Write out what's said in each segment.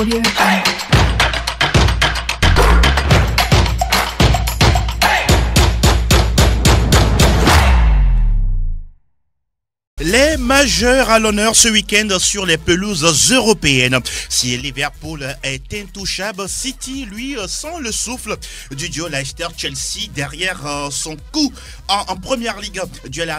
Audio Jungle. Les majeurs à l'honneur ce week-end sur les pelouses européennes. Si Liverpool est intouchable, City, lui, sent le souffle du duo Leicester-Chelsea derrière son coup en Première Ligue. Duel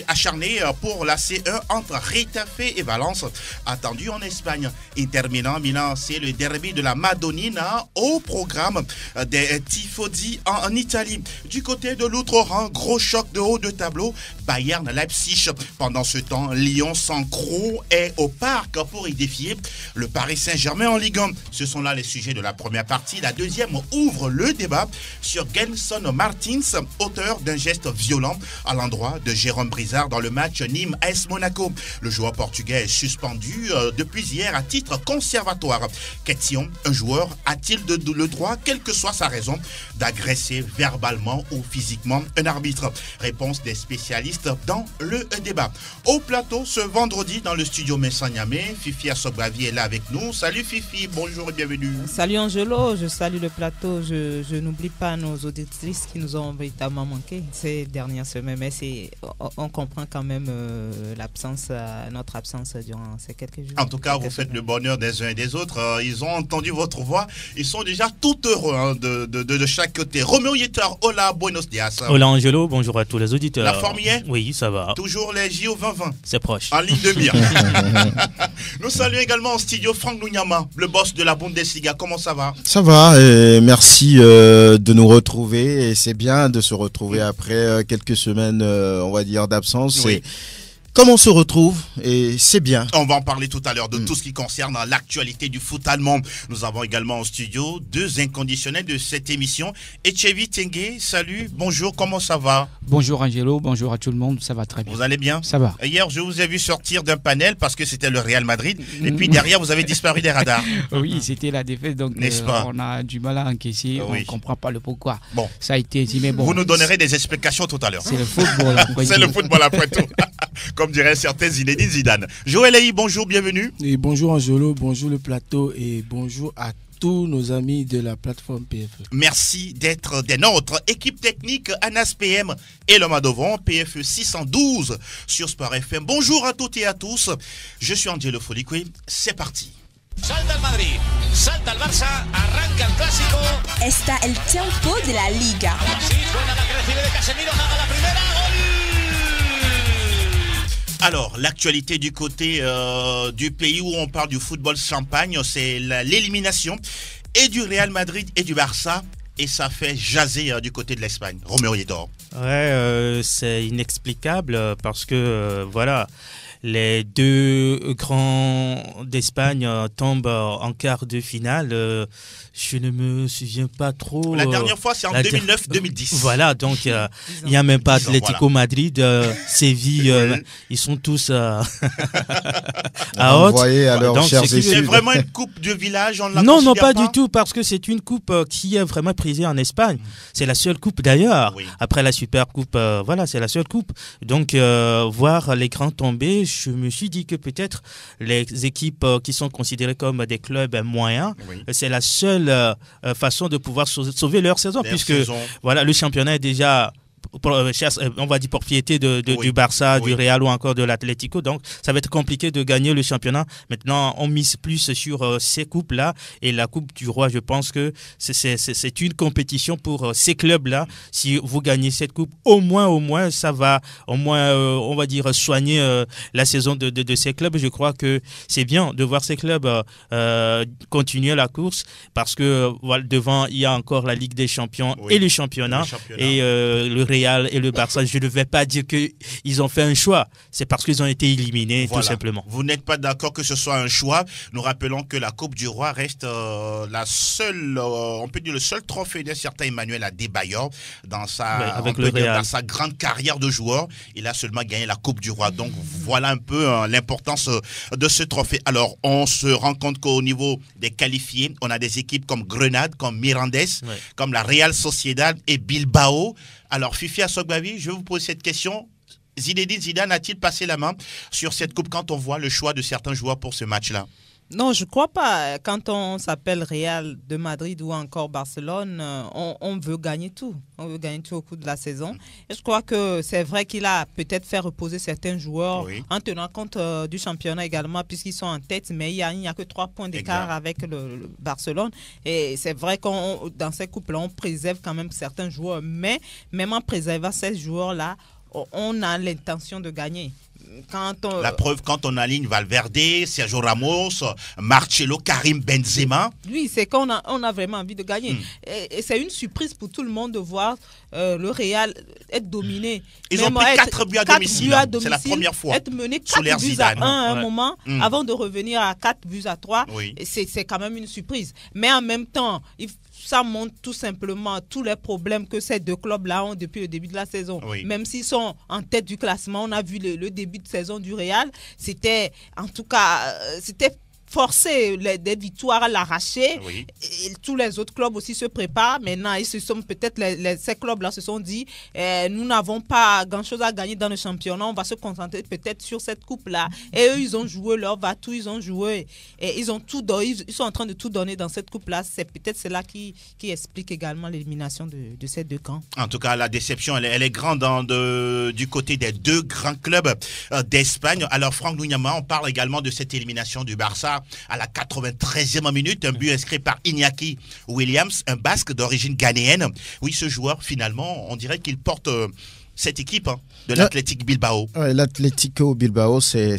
acharné pour la C1 entre Retafe et Valence, attendu en Espagne. Inter Milan, c'est le derby de la Madonnina au programme des Tifodi en Italie. Du côté de l'outre-Rhin, gros choc de haut de tableau, Bayern-Leipzig. Pendant ce temps, Lyon sans croc est au parc pour y défier le Paris Saint-Germain en Ligue 1. Ce sont là les sujets de la première partie. La deuxième ouvre le débat sur Gelson Martins, auteur d'un geste violent à l'endroit de Jérôme Brizard dans le match Nîmes-AS Monaco. Le joueur portugais est suspendu depuis hier à titre conservatoire. Question, un joueur a-t-il le droit, quelle que soit sa raison, d'agresser verbalement ou physiquement un arbitre? Réponse des spécialistes dans le débat. Au plateau, ce vendredi, dans le studio Messanyamé, Fifi Assobavi est là avec nous. Salut Fifi, bonjour et bienvenue. Salut Angelo, je salue le plateau. Je n'oublie pas nos auditrices qui nous ont véritablement manqué ces dernières semaines. Mais on comprend quand même notre absence durant ces quelques jours. En tout cas, vous faites le bonheur des uns et des autres. Ils ont entendu votre voix. Ils sont déjà tout heureux de chaque côté. Roméo Yetar, hola, buenos dias. Hola Angelo, bonjour à tous les auditeurs. La forme y est? Oui, ça va. Toujours les JO 2020. C'est proche. En ligne de mire. Nous saluons également en studio Franck Lunyama, le boss de la Bundesliga. Comment ça va? Ça va, et merci de nous retrouver. Et c'est bien de se retrouver après quelques semaines, on va dire, d'absence. Oui. Et comme on se retrouve, et c'est bien. On va en parler tout à l'heure de tout ce qui concerne l'actualité du foot allemand. Nous avons également en studio deux inconditionnels de cette émission. Etchevi Tengue, salut, bonjour, comment ça va? Bonjour Angelo, bonjour à tout le monde, ça va très bien. Vous allez bien? Ça va. Hier, je vous ai vu sortir d'un panel parce que c'était le Real Madrid. Et puis derrière, vous avez disparu des radars. Oui, c'était la défaite, donc n'est-ce pas? On a du mal à encaisser, Oui. on ne comprend pas le pourquoi. Bon. Ça a été dit, mais bon. Vous nous donnerez des explications tout à l'heure. C'est le football après C'est tout. le football après tout. Comme dirait certains Zinedine Zidane. Joël Aïe, bonjour, bienvenue. Et bonjour Angelo, bonjour le plateau et bonjour à tous nos amis de la plateforme PFE. Merci d'être des nôtres. Équipe technique Anas PM et le Madovon, PFE 612 sur Sport FM. Bonjour à toutes et à tous. Je suis Angelo Folique. C'est parti. Salta el Madrid, salta el Barça, arranca el clásico. Está el tiempo de la Liga. Sí, buena la que recibe de Casemiro, haga la primera, gol. Alors, l'actualité du côté du pays où on parle du football champagne, c'est l'élimination et du Real Madrid et du Barça. Et ça fait jaser du côté de l'Espagne. Roméo Yetor. Ouais, c'est inexplicable parce que voilà, les deux grands d'Espagne tombent en quart de finale. Je ne me souviens pas trop. La dernière fois, c'est en 2009-2010. Voilà, donc il n'y a même pas Atlético Madrid, Séville, ils sont tous à haute. C'est vraiment une coupe de village, on Non, non, pas du tout, parce que c'est une coupe qui est vraiment prisée en Espagne. C'est la seule coupe d'ailleurs. Oui. Après la Super Coupe, voilà, c'est la seule coupe. Donc, voir les grands tomber, je me suis dit que peut-être les équipes qui sont considérées comme des clubs moyens, c'est la seule façon de pouvoir sauver leur saison, puisque voilà, le championnat est déjà, on va dire, propriété du Barça, du Real ou encore de l'Atlético. Donc, ça va être compliqué de gagner le championnat. Maintenant, on mise plus sur ces coupes-là. Et la Coupe du Roi, je pense que c'est une compétition pour ces clubs-là. Si vous gagnez cette coupe, au moins, ça va, on va dire, soigner la saison de ces clubs. Je crois que c'est bien de voir ces clubs continuer la course parce que voilà, devant, il y a encore la Ligue des Champions et le championnat. Et le Real et le Barça, je ne vais pas dire qu'ils ont fait un choix, c'est parce qu'ils ont été éliminés, tout simplement. Vous n'êtes pas d'accord que ce soit un choix. Nous rappelons que la Coupe du Roi reste la seule, on peut dire le seul trophée d'un certain Emmanuel Adebayor dans sa grande carrière de joueur. Il a seulement gagné la Coupe du Roi. Donc voilà un peu l'importance de ce trophée. Alors on se rend compte qu'au niveau des qualifiés, on a des équipes comme Grenade, comme Mirandes, comme la Real Sociedad et Bilbao. Alors, Fifi Assobavi, je vais vous poser cette question. Zinedine Zidane a-t-il passé la main sur cette coupe quand on voit le choix de certains joueurs pour ce match-là? Non, je crois pas. Quand on s'appelle Real de Madrid ou encore Barcelone, on veut gagner tout. On veut gagner tout au cours de la saison. Et je crois que c'est vrai qu'il a peut-être fait reposer certains joueurs en tenant compte du championnat également, puisqu'ils sont en tête, mais il n'y a que 3 points d'écart avec le Barcelone. Et c'est vrai que dans ces couples-là, on préserve quand même certains joueurs. Mais même en préservant ces joueurs-là, on a l'intention de gagner. La preuve, quand on aligne Valverde, Sergio Ramos, Marcelo, Karim Benzema. Oui, c'est qu'on a vraiment envie de gagner. Et c'est une surprise pour tout le monde de voir le Real être dominé. Ils ont pris 4 buts à domicile. C'est la première fois. Être mené 4 buts à 1 à un moment, avant de revenir à 4 buts à 3, c'est quand même une surprise. Mais en même temps, ça montre tout simplement tous les problèmes que ces deux clubs-là ont depuis le début de la saison. Même s'ils sont en tête du classement, on a vu le début de saison du Real. C'était, en tout cas, c'était forcer des victoires à l'arraché. Et tous les autres clubs aussi se préparent. Maintenant, ils se sont peut-être ces clubs-là se sont dit nous n'avons pas grand-chose à gagner dans le championnat. On va se concentrer peut-être sur cette coupe-là. Et eux, ils ont joué leur va-tout, ils ont joué et ils ont tout donné. Ils sont en train de tout donner dans cette coupe-là. C'est peut-être cela qui explique également l'élimination de ces deux camps. En tout cas, la déception, elle est grande du côté des deux grands clubs d'Espagne. Alors, Franck Lunyama, on parle également de cette élimination du Barça à la 93e minute, un but inscrit par Iñaki Williams, un Basque d'origine ghanéenne. Oui, ce joueur, finalement, on dirait qu'il porte cette équipe de l'Athletic Bilbao. L'Atlético Bilbao, c'est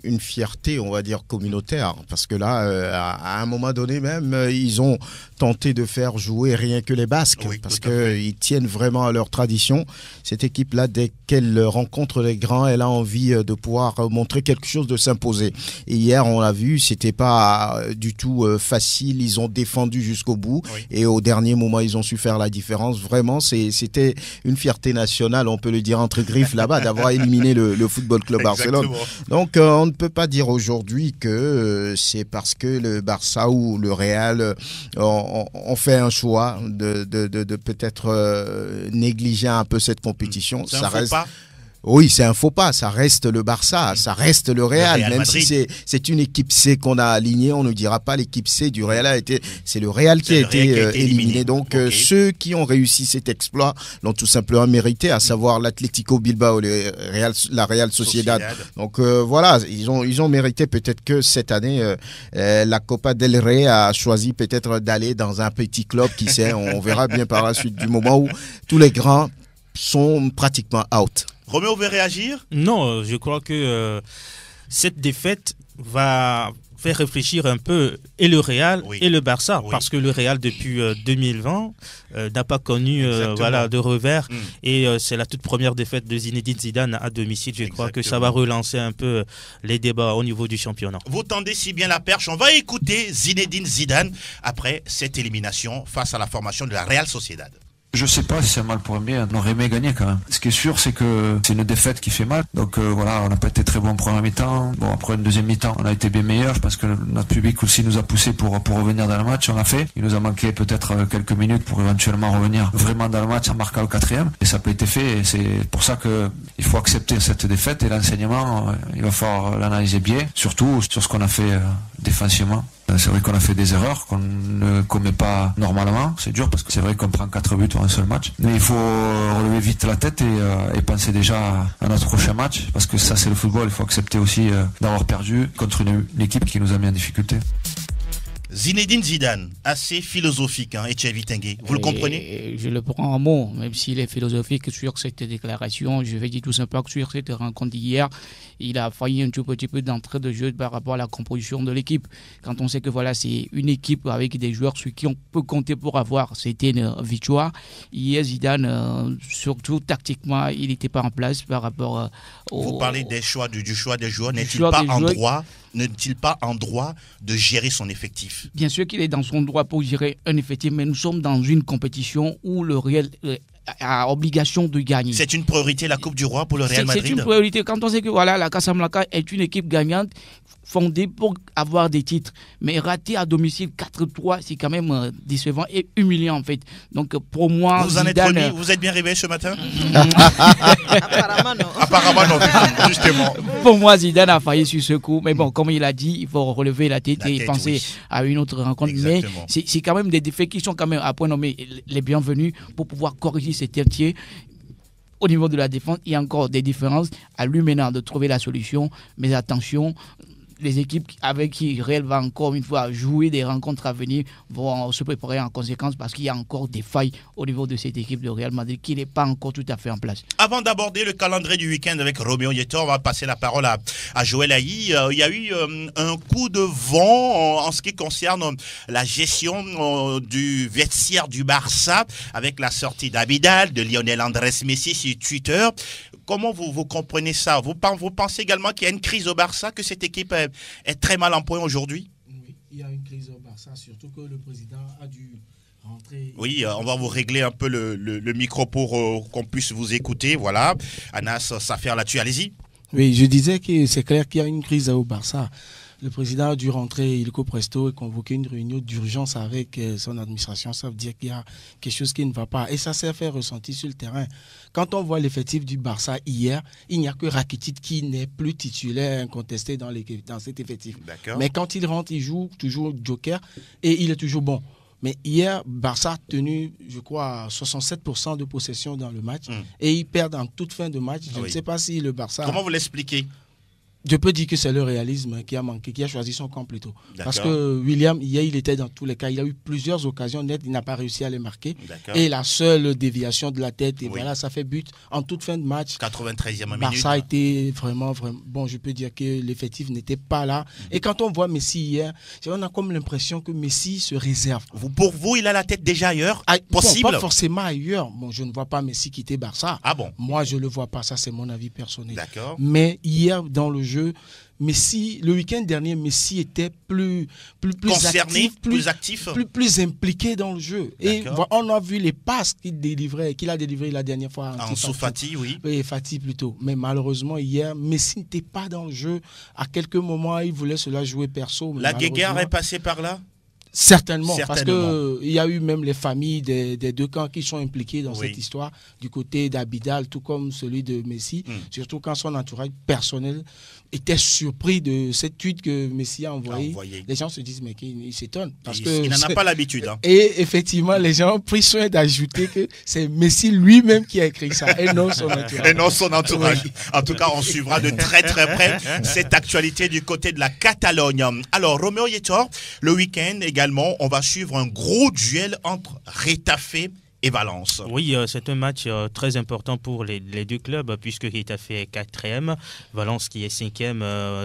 une fierté, on va dire, communautaire. Parce que là, à un moment donné même, ils ont tenté de faire jouer rien que les Basques. Parce qu'ils tiennent vraiment à leur tradition. Cette équipe-là, dès qu'elle rencontre les grands, elle a envie de pouvoir montrer quelque chose, de s'imposer. Et hier, on l'a vu, c'était pas du tout facile. Ils ont défendu jusqu'au bout. Et au dernier moment, ils ont su faire la différence. Vraiment, c'était une fierté nationale, on peut le dire entre griffes là-bas, d'avoir éliminé le Football Club Barcelone. Donc on ne peut pas dire aujourd'hui que c'est parce que le Barça ou le Real ont fait un choix de peut-être négliger un peu cette compétition. Ça reste... Oui, c'est un faux pas. Ça reste le Barça, ça reste le Real. Même Madrid. Si c'est une équipe C qu'on a alignée, on ne dira pas l'équipe C du Real c'est le Real qui a été éliminé. Donc ceux qui ont réussi cet exploit l'ont tout simplement mérité, à savoir l'Atlético Bilbao, la Real Sociedad. Donc voilà, ils ont mérité. Peut-être que cette année, la Copa del Rey a choisi peut-être d'aller dans un petit club, qui sait. On verra bien par la suite, du moment où tous les grands sont pratiquement out. Roméo veut réagir? Non, je crois que cette défaite va faire réfléchir un peu et le Real et le Barça, parce que le Real depuis 2020 n'a pas connu de revers et c'est la toute première défaite de Zinedine Zidane à domicile. Je crois que ça va relancer un peu les débats au niveau du championnat. Vous tendez si bien la perche. On va écouter Zinedine Zidane après cette élimination face à la formation de la Real Sociedad. Je sais pas si c'est un mal pour un bien, on aurait aimé gagner quand même. Ce qui est sûr, c'est que c'est une défaite qui fait mal. Donc voilà, on n'a pas été très bon en première mi-temps. Bon, après une deuxième mi-temps, on a été bien meilleur. Je pense que notre public aussi nous a poussé pour revenir dans le match. On l'a fait. Il nous a manqué peut-être quelques minutes pour éventuellement revenir vraiment dans le match en marquant le 4e. Et ça n'a pas été fait. Et c'est pour ça que il faut accepter cette défaite. Et l'enseignement, il va falloir l'analyser bien, surtout sur ce qu'on a fait défensivement. C'est vrai qu'on a fait des erreurs qu'on ne commet pas normalement. C'est dur parce que c'est vrai qu'on prend 4 buts en un seul match. Mais il faut relever vite la tête et penser déjà à notre prochain match. Parce que ça, c'est le football. Il faut accepter aussi d'avoir perdu contre une équipe qui nous a mis en difficulté. Zinedine Zidane, assez philosophique, Etienne Vitengui. Vous le comprenez? Je le prends en mot, même s'il est philosophique sur cette déclaration. Je vais dire tout simplement que sur cette rencontre d'hier, il a failli un tout petit peu d'entrée de jeu par rapport à la composition de l'équipe. Quand on sait que voilà, c'est une équipe avec des joueurs sur qui on peut compter pour avoir, c'était une victoire. Hier, Zidane, surtout tactiquement, il n'était pas en place par rapport Vous parlez du choix des joueurs. N'est-il pas en droit de gérer son effectif? Bien sûr qu'il est dans son droit pour gérer un effectif, mais nous sommes dans une compétition où le Real a obligation de gagner. C'est une priorité, la Coupe du Roi pour le Real Madrid? C'est une priorité. Quand on sait que voilà, la Casablanca est une équipe gagnante, fondé pour avoir des titres. Mais rater à domicile 4-3, c'est quand même décevant et humiliant en fait. Donc pour moi, vous Zidane, en êtes remis, vous êtes bien réveillé ce matin? Apparemment non. Apparemment non, justement. Pour moi, Zidane a failli sur ce coup. Mais bon, comme il a dit, il faut relever la tête et penser oui. à une autre rencontre. Exactement. Mais c'est quand même des défauts qui sont quand même à point nommé les bienvenus pour pouvoir corriger ces quartiers. Au niveau de la défense, il y a encore des différences. À lui maintenant de trouver la solution. Mais attention, les équipes avec qui Real va encore une fois jouer des rencontres à venir vont se préparer en conséquence parce qu'il y a encore des failles au niveau de cette équipe de Real Madrid qui n'est pas encore tout à fait en place. Avant d'aborder le calendrier du week-end avec Roméo Yetor, on va passer la parole à Joël Aïe. Il y a eu un coup de vent en ce qui concerne la gestion du vestiaire du Barça avec la sortie d'Abidal, de Lionel Andrés Messi sur Twitter. Comment vous comprenez ça? Vous pensez également qu'il y a une crise au Barça, que cette équipe est très mal en point aujourd'hui? Oui, il y a une crise au Barça, surtout que le président a dû rentrer. Oui, on va vous régler un peu le micro pour qu'on puisse vous écouter. Voilà. Anas Safer là-dessus, allez-y. Oui, je disais que c'est clair qu'il y a une crise au Barça. Le président a dû rentrer illico presto et convoquer une réunion d'urgence avec son administration. Ça veut dire qu'il y a quelque chose qui ne va pas. Et ça s'est fait ressentir sur le terrain. Quand on voit l'effectif du Barça hier, il n'y a que Rakitic qui n'est plus titulaire incontesté dans cet effectif. Mais quand il rentre, il joue toujours joker et il est toujours bon. Mais hier, Barça a tenu, je crois, 67% de possession dans le match. Et ils perdent en toute fin de match. Je ne sais pas si le Barça... Comment vous l'expliquez? Je peux dire que c'est le réalisme qui a manqué, qui a choisi son camp plutôt. Parce que William, hier, il était dans tous les cas. Il a eu plusieurs occasions nettes, il n'a pas réussi à les marquer. Et la seule déviation de la tête, et voilà, ça fait but en toute fin de match. 93e minute. Barça a été vraiment, bon, je peux dire que l'effectif n'était pas là. Et quand on voit Messi hier, on a comme l'impression que Messi se réserve. Pour vous, il a la tête déjà ailleurs? Possible? Bon, pas forcément ailleurs. Bon, je ne vois pas Messi quitter Barça. Ah bon? Moi, je ne le vois pas. Ça, c'est mon avis personnel. D'accord. Mais hier, dans le jeu, Messi, le week-end dernier, Messi était plus concerné, actif, plus impliqué dans le jeu. Et on a vu les passes qu'il a délivrées la dernière fois. En Fati, oui. Oui, Fati plutôt. Mais malheureusement, hier, Messi n'était pas dans le jeu. À quelques moments, il voulait cela jouer perso. La guéguerre est passée par là? Certainement, parce qu'il y a eu même les familles des deux camps qui sont impliquées dans cette histoire, du côté d'Abidal, tout comme celui de Messi, surtout quand son entourage personnel était surpris de cette tweet que Messi a envoyée. Les gens se disent, mais il s'étonne. Il n'en a pas l'habitude. Hein. Et effectivement, les gens ont pris soin d'ajouter que c'est Messi lui-même qui a écrit ça, et non son entourage. Et non son entourage. En tout cas, on suivra de très très près cette actualité du côté de la Catalogne. Alors, Roméo Yetor, le week-end également, on va suivre un gros duel entre Retafe et Valence. Oui, c'est un match très important pour les deux clubs puisque Retafe est 4e, Valence qui est 5e,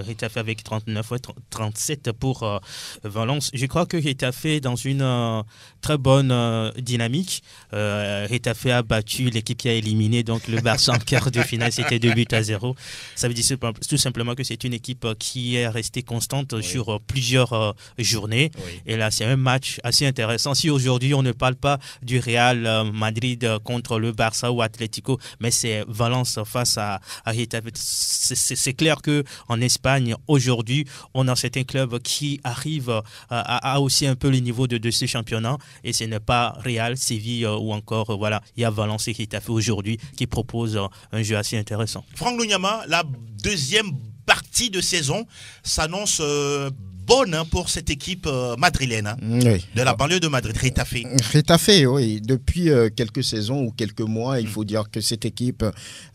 Retafe avec 39, 37 pour Valence. Je crois que Retafe est dans une très bonne dynamique. Retafe a battu l'équipe qui a éliminé donc le Barça en quart de finale, c'était 2-0. Ça veut dire tout simplement que c'est une équipe qui est restée constante sur plusieurs journées. Et là, c'est un match assez intéressant. Si aujourd'hui on ne parle pas du Real Madrid contre le Barça ou Atlético, mais c'est Valence face à Retafe. C'est clair qu'en Espagne, aujourd'hui, on a certains clubs qui arrivent à hausser un peu le niveau de ce championnat, et ce n'est pas Real, Séville ou encore, il y a Valence et Retafe aujourd'hui qui proposent un jeu assez intéressant. Franck Luyama, la deuxième partie de saison s'annonce bonne pour cette équipe madrilène de la banlieue de Madrid, Retafe. Retafe, oui. Depuis quelques saisons ou quelques mois, il faut dire que cette équipe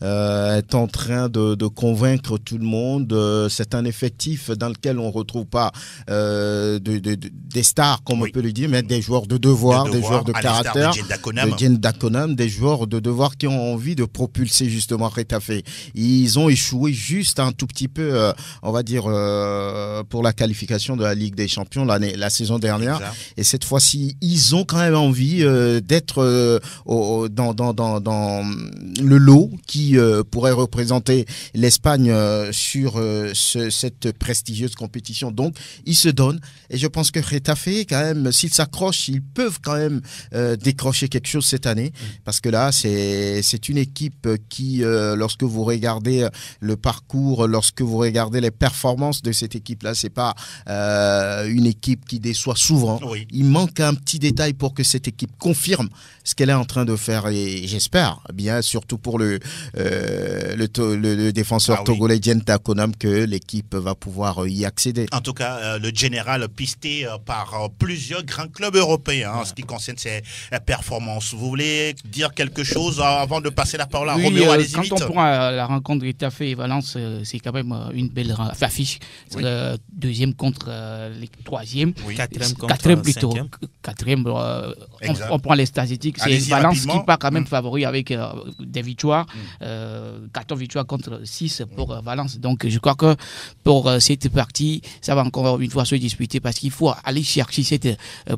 est en train de convaincre tout le monde. C'est un effectif dans lequel on ne retrouve pas des stars, comme on peut le dire, mais des joueurs de devoir, des joueurs de caractère, de Jen Dakonam, des joueurs de devoir qui ont envie de propulser justement Retafe. Ils ont échoué juste un tout petit peu, on va dire, pour la qualification qualification de la Ligue des Champions la saison dernière. Exact. Et cette fois-ci, ils ont quand même envie d'être dans le lot qui pourrait représenter l'Espagne sur cette prestigieuse compétition. Donc, ils se donnent. Et je pense que Getafe, quand même, s'ils s'accrochent, ils peuvent quand même décrocher quelque chose cette année. Parce que là, c'est une équipe qui, lorsque vous regardez le parcours, lorsque vous regardez les performances de cette équipe-là, c'est pas une équipe qui déçoit souvent. Oui. Il manque un petit détail pour que cette équipe confirme ce qu'elle est en train de faire. Et j'espère, bien, surtout pour le défenseur togolais Jenta Konam, que l'équipe va pouvoir y accéder. En tout cas, le général pisté par plusieurs grands clubs européens en ce qui concerne ses performances. Vous voulez dire quelque chose avant de passer la parole à Roméo? Allez-y quand vite. on prend la rencontre Getafe et Valence, c'est quand même une belle affiche. C'est le deuxième contre les troisième. Oui. Quatrième Plutôt. cinquième. Quatrième, on prend les statistiques. C'est Valence qui part quand même favori avec des victoires. 14 victoires contre 6 pour Valence. Donc je crois que pour cette partie, ça va encore une fois se disputer parce qu'il faut aller chercher cette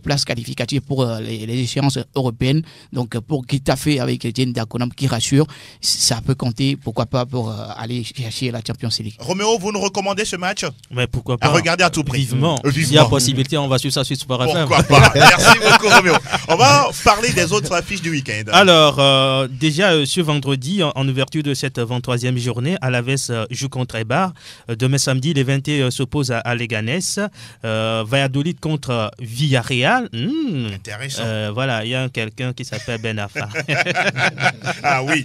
place qualificative pour les échéances européennes. Donc pour Getafe avec Jenda Konam qui rassure, ça peut compter, pourquoi pas, pour aller chercher la Champions League. Roméo, vous nous recommandez ce match? Mais pourquoi pas? À regarder à tout prix. Vivement. S'il y a possibilité, on va suivre ça sur Sport FM. Pourquoi pas? Merci beaucoup, Roméo. On va parler des autres affiches du week-end. Alors, déjà ce vendredi, en ouverture de cette 23e journée, Alaves joue contre Eibar. Demain samedi, Levante s'oppose à Leganés. Valladolid contre Villarreal. Intéressant. Voilà, il y a quelqu'un qui s'appelle Ben Arfa. Ah oui.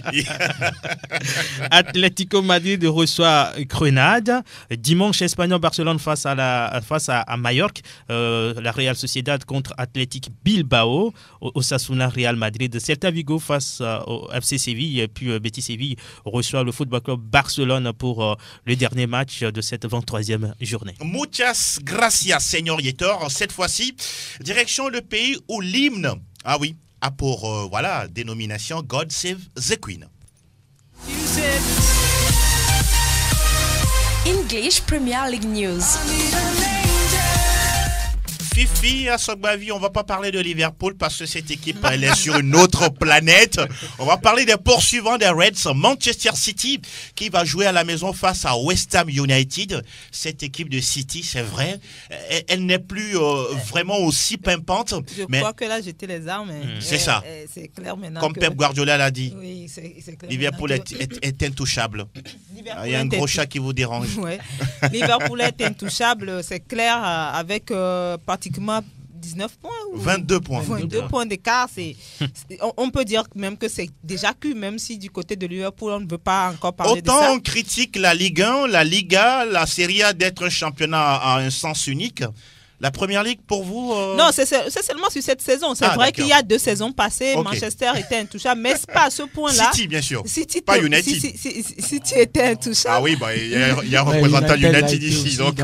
Atlético Madrid reçoit Grenade. Dimanche, Espanyol Barcelone face à Mallorca. La Real Sociedad contre Athletic Bilbao. Osasuna Real Madrid. Celta Vigo face au FC Séville. Et puis Betis Séville reçoit le Football Club Barcelone pour le dernier match de cette 23e journée. Muchas gracias, señor Yetor. Cette fois-ci, direction le pays où l'hymne, a pour dénomination God Save the Queen. English Premier League News. Fifi, à Sogbavi, on va pas parler de Liverpool parce que cette équipe, elle est sur une autre planète. On va parler des poursuivants des Reds, Manchester City, qui va jouer à la maison face à West Ham United. Cette équipe de City, c'est vrai, elle n'est plus vraiment aussi pimpante. Je crois que là, j'étais les armes. C'est ça. C'est clair maintenant. Comme Pep Guardiola l'a dit. Oui, c'est clair. Liverpool est intouchable. Il y a un gros chat qui vous dérange. Ouais. Liverpool est intouchable, c'est clair, avec pratiquement 19 points. 22 points. 22 points d'écart. On peut dire même que c'est déjà cuit, même si du côté de Liverpool, on ne veut pas encore parler de ça. Autant on critique la Ligue 1, la Liga, la Serie A d'être un championnat à un sens unique. La Première Ligue, pour vous Non, c'est seulement sur cette saison. C'est vrai qu'il y a 2 saisons passées, Manchester était intouchable, mais c'est pas à ce point-là. City, bien sûr. City, pas United. City était intouchable. Ah oui, il y a un représentant United ici. Donc.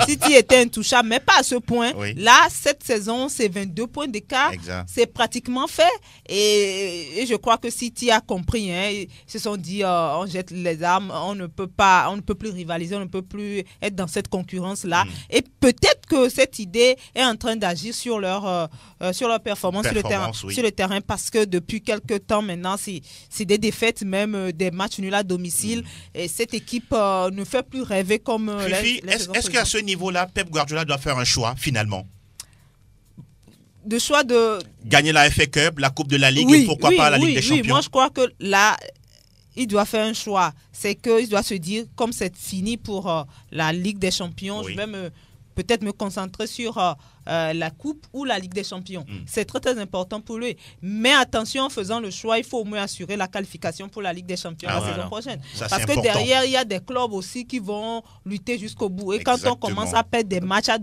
City était intouchable, mais pas à ce point. Oui. Là, cette saison, c'est 22 points d'écart. C'est pratiquement fait. Et je crois que City a compris. Ils se sont dit, on jette les armes, on ne peut plus rivaliser, on ne peut plus être dans cette concurrence-là. Et peut-être que cette idée est en train d'agir sur leur performance sur le terrain parce que depuis quelques temps maintenant, c'est des défaites, même des matchs nuls à domicile. Et cette équipe ne fait plus rêver comme est-ce qu'à ce niveau-là, Pep Guardiola doit faire un choix finalement? De choix de... Gagner la FA Cup, la Coupe de la Ligue et pourquoi pas la Ligue des Champions? Oui, moi je crois que là... Il doit faire un choix. C'est qu'il doit se dire, comme c'est fini pour la Ligue des Champions, je vais peut-être me concentrer sur la Coupe ou la Ligue des Champions. C'est très très important pour lui. Mais attention, en faisant le choix, il faut au moins assurer la qualification pour la Ligue des Champions la saison prochaine. Parce que derrière, il y a des clubs aussi qui vont lutter jusqu'au bout. Et quand on commence à perdre des matchs, à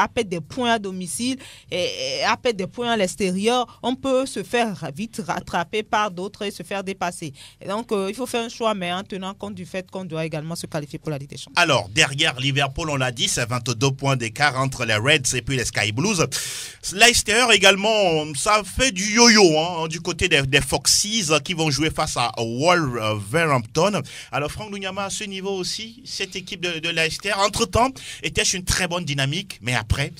perdre des points à domicile et à perdre des points à l'extérieur, on peut se faire vite rattraper par d'autres et se faire dépasser. Et donc, il faut faire un choix, mais en tenant compte du fait qu'on doit également se qualifier pour la Ligue des Champions. Alors, derrière Liverpool, on l'a dit, c'est 22 points d'écart entre les Reds et puis les Sky Blues. Leicester également, ça fait du yo-yo du côté des Foxes qui vont jouer face à Wolverhampton. Alors Franck Lunyama, à ce niveau aussi, cette équipe de Leicester, entre-temps, était sur une très bonne dynamique, mais après,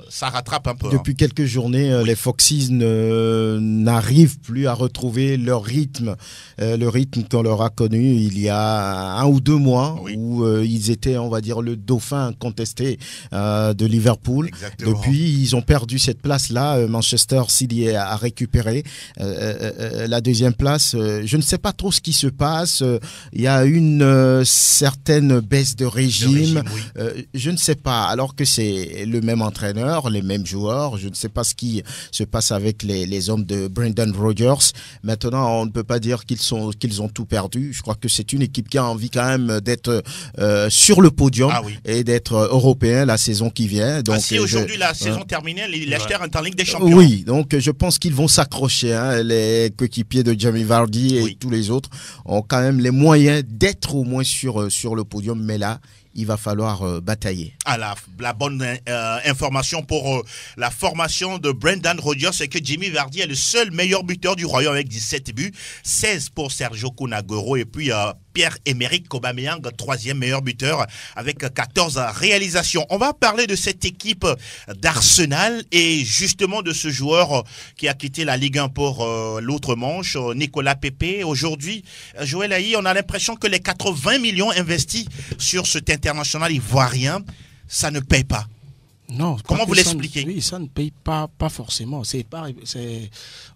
ça rattrape un peu. Depuis quelques journées, les Foxes n'arrivent plus à retrouver leur rythme, le rythme qu'on leur a connu il y a 1 ou 2 mois, où ils étaient, on va dire, le dauphin incontesté de Liverpool. Exactement. Depuis, ils ont perdu cette place-là. Manchester City a récupéré la deuxième place. Je ne sais pas trop ce qui se passe. Il y a une certaine baisse de régime. Je ne sais pas. Alors que c'est le même entraîneur, les mêmes joueurs. Je ne sais pas ce qui se passe avec les hommes de Brendan Rodgers. Maintenant, on ne peut pas dire qu'ils ont tout perdu. Je crois que c'est une équipe qui a envie quand même d'être sur le podium et d'être européen la saison qui vient. Donc, si aujourd'hui la saison terminée, Leicester est en Ligue des Champions. Oui, donc je pense qu'ils vont s'accrocher. Les coéquipiers de Jamie Vardy et tous les autres ont quand même les moyens d'être au moins sur le podium. Mais là, il va falloir batailler. La bonne information pour la formation de Brendan Rodgers, c'est que Jamie Vardy est le seul meilleur buteur du Royaume avec 17 buts, 16 pour Sergio Kun Aguero et puis Pierre-Emerick Aubameyang, 3e meilleur buteur avec 14 réalisations. On va parler de cette équipe d'Arsenal et justement de ce joueur qui a quitté la Ligue 1 pour l'autre manche, Nicolas Pepe. Aujourd'hui, Joël Aïe, on a l'impression que les 80 millions investis sur cet international ivoirien, ça ne paye pas. Non. Comment vous l'expliquez? Oui, ça ne paye pas forcément.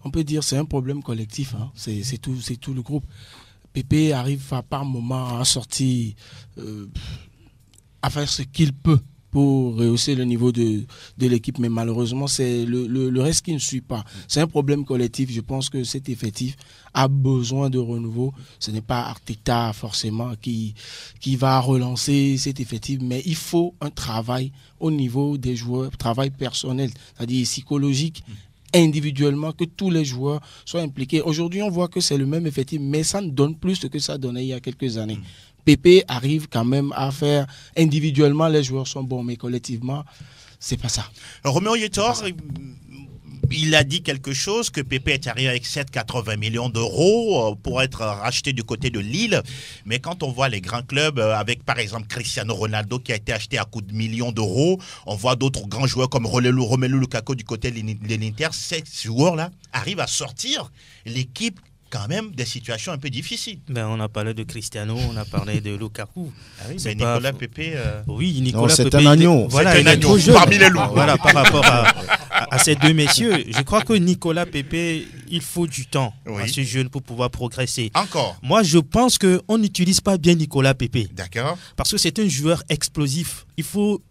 On peut dire c'est un problème collectif. C'est tout le groupe. Pépé arrive par moment à sortir, à faire ce qu'il peut pour rehausser le niveau de l'équipe, mais malheureusement c'est le reste qui ne suit pas. C'est un problème collectif. Je pense que cet effectif a besoin de renouveau. Ce n'est pas Arteta forcément qui va relancer cet effectif, mais il faut un travail au niveau des joueurs, travail personnel, c'est-à-dire psychologique, individuellement, que tous les joueurs soient impliqués. Aujourd'hui, on voit que c'est le même effectif, mais ça ne donne plus ce que ça donnait il y a quelques années. Pépé arrive quand même à faire individuellement, les joueurs sont bons, mais collectivement, c'est pas ça. Roméo Yetor, il a dit quelque chose, que Pépé est arrivé avec 7,80 millions d'euros pour être racheté du côté de Lille. Mais quand on voit les grands clubs, avec par exemple Cristiano Ronaldo qui a été acheté à coût de millions d'euros, on voit d'autres grands joueurs comme Romelu Lukaku du côté de l'Inter. Ces joueurs-là arrivent à sortir l'équipe quand même des situations un peu difficiles. On a parlé de Cristiano, on a parlé de Lukaku. Mais Nicolas Pepe... Oui, Nicolas Pepe... C'est un agneau. Voilà, il est trop jeune. Parmi les loups. Voilà, par rapport à ces deux messieurs, je crois que Nicolas Pepe, il faut du temps à ce jeune pour pouvoir progresser. Encore. Moi, je pense qu'on n'utilise pas bien Nicolas Pepe. D'accord. Parce que c'est un joueur explosif. Il faut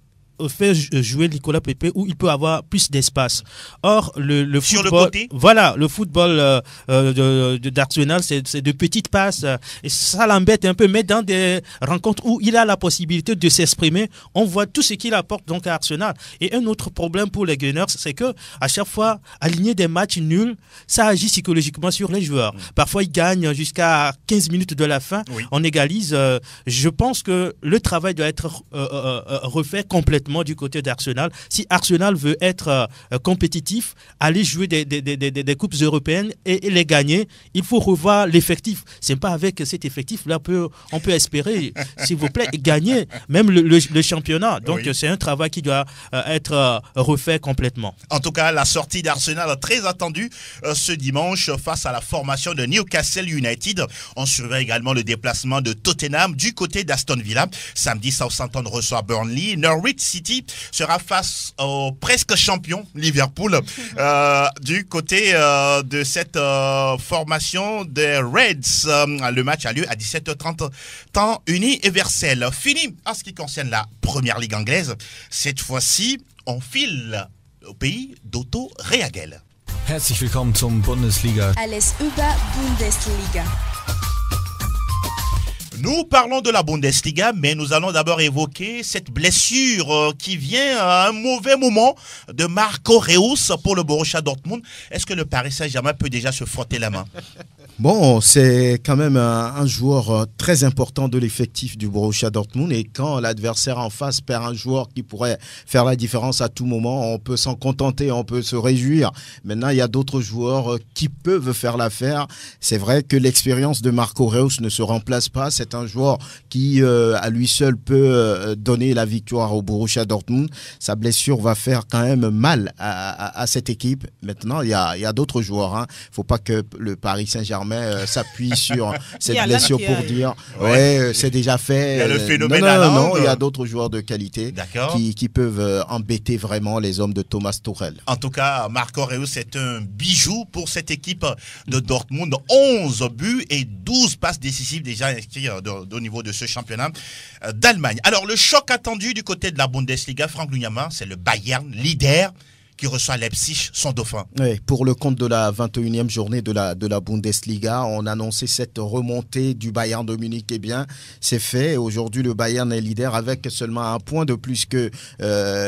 faire jouer Nicolas Pepe où il peut avoir plus d'espace. Or, le sur football, le côté, voilà, le football d'Arsenal, c'est de petites passes et ça l'embête un peu. Mais dans des rencontres où il a la possibilité de s'exprimer, on voit tout ce qu'il apporte donc à Arsenal. Et un autre problème pour les Gunners, c'est que à chaque fois, aligner des matchs nuls, ça agit psychologiquement sur les joueurs. Parfois, ils gagnent jusqu'à 15 minutes de la fin. On égalise. Je pense que le travail doit être refait complètement du côté d'Arsenal. Si Arsenal veut être compétitif, aller jouer des coupes européennes et les gagner, il faut revoir l'effectif. C'est pas avec cet effectif-là on peut espérer, s'il vous plaît, gagner même le championnat. Donc c'est un travail qui doit être refait complètement. En tout cas, la sortie d'Arsenal très attendue ce dimanche face à la formation de Newcastle United. On surveille également le déplacement de Tottenham du côté d'Aston Villa. Samedi, Southampton reçoit Burnley. Norwich City sera face au presque champion Liverpool du côté de cette formation des Reds. Le match a lieu à 17h30 temps universel. Fini en ce qui concerne la première ligue anglaise. Cette fois-ci, on file au pays d'Otto Rehhagel. Herzlich willkommen zum Bundesliga. Alles über Bundesliga. Nous parlons de la Bundesliga, mais nous allons d'abord évoquer cette blessure qui vient à un mauvais moment de Marco Reus pour le Borussia Dortmund. Est-ce que le Paris Saint-Germain peut déjà se frotter la main? Bon, c'est quand même un joueur très important de l'effectif du Borussia Dortmund, et quand l'adversaire en face perd un joueur qui pourrait faire la différence à tout moment, on peut s'en contenter, on peut se réjouir. Maintenant, il y a d'autres joueurs qui peuvent faire l'affaire. C'est vrai que l'expérience de Marco Reus ne se remplace pas. C'est un joueur qui, à lui seul, peut donner la victoire au Borussia Dortmund. Sa blessure va faire quand même mal à cette équipe. Maintenant, il y a d'autres joueurs. Hein. Faut pas que le Paris Saint-Germain s'appuie sur cette blessure pour dire c'est déjà fait. Il y a le phénomène non, il y a d'autres joueurs de qualité qui peuvent embêter vraiment les hommes de Thomas Tuchel. En tout cas, Marco Reus est un bijou pour cette équipe de Dortmund. 11 buts et 12 passes décisives déjà inscrites au niveau de ce championnat d'Allemagne. Alors, le choc attendu du côté de la Bundesliga, Franck Luyama, c'est le Bayern, leader, qui reçoit Leipzig, son dauphin. Oui, pour le compte de la 21e journée de la Bundesliga, on a annoncé cette remontée du Bayern de Munich. Eh bien, c'est fait. Aujourd'hui, le Bayern est leader avec seulement un point de plus que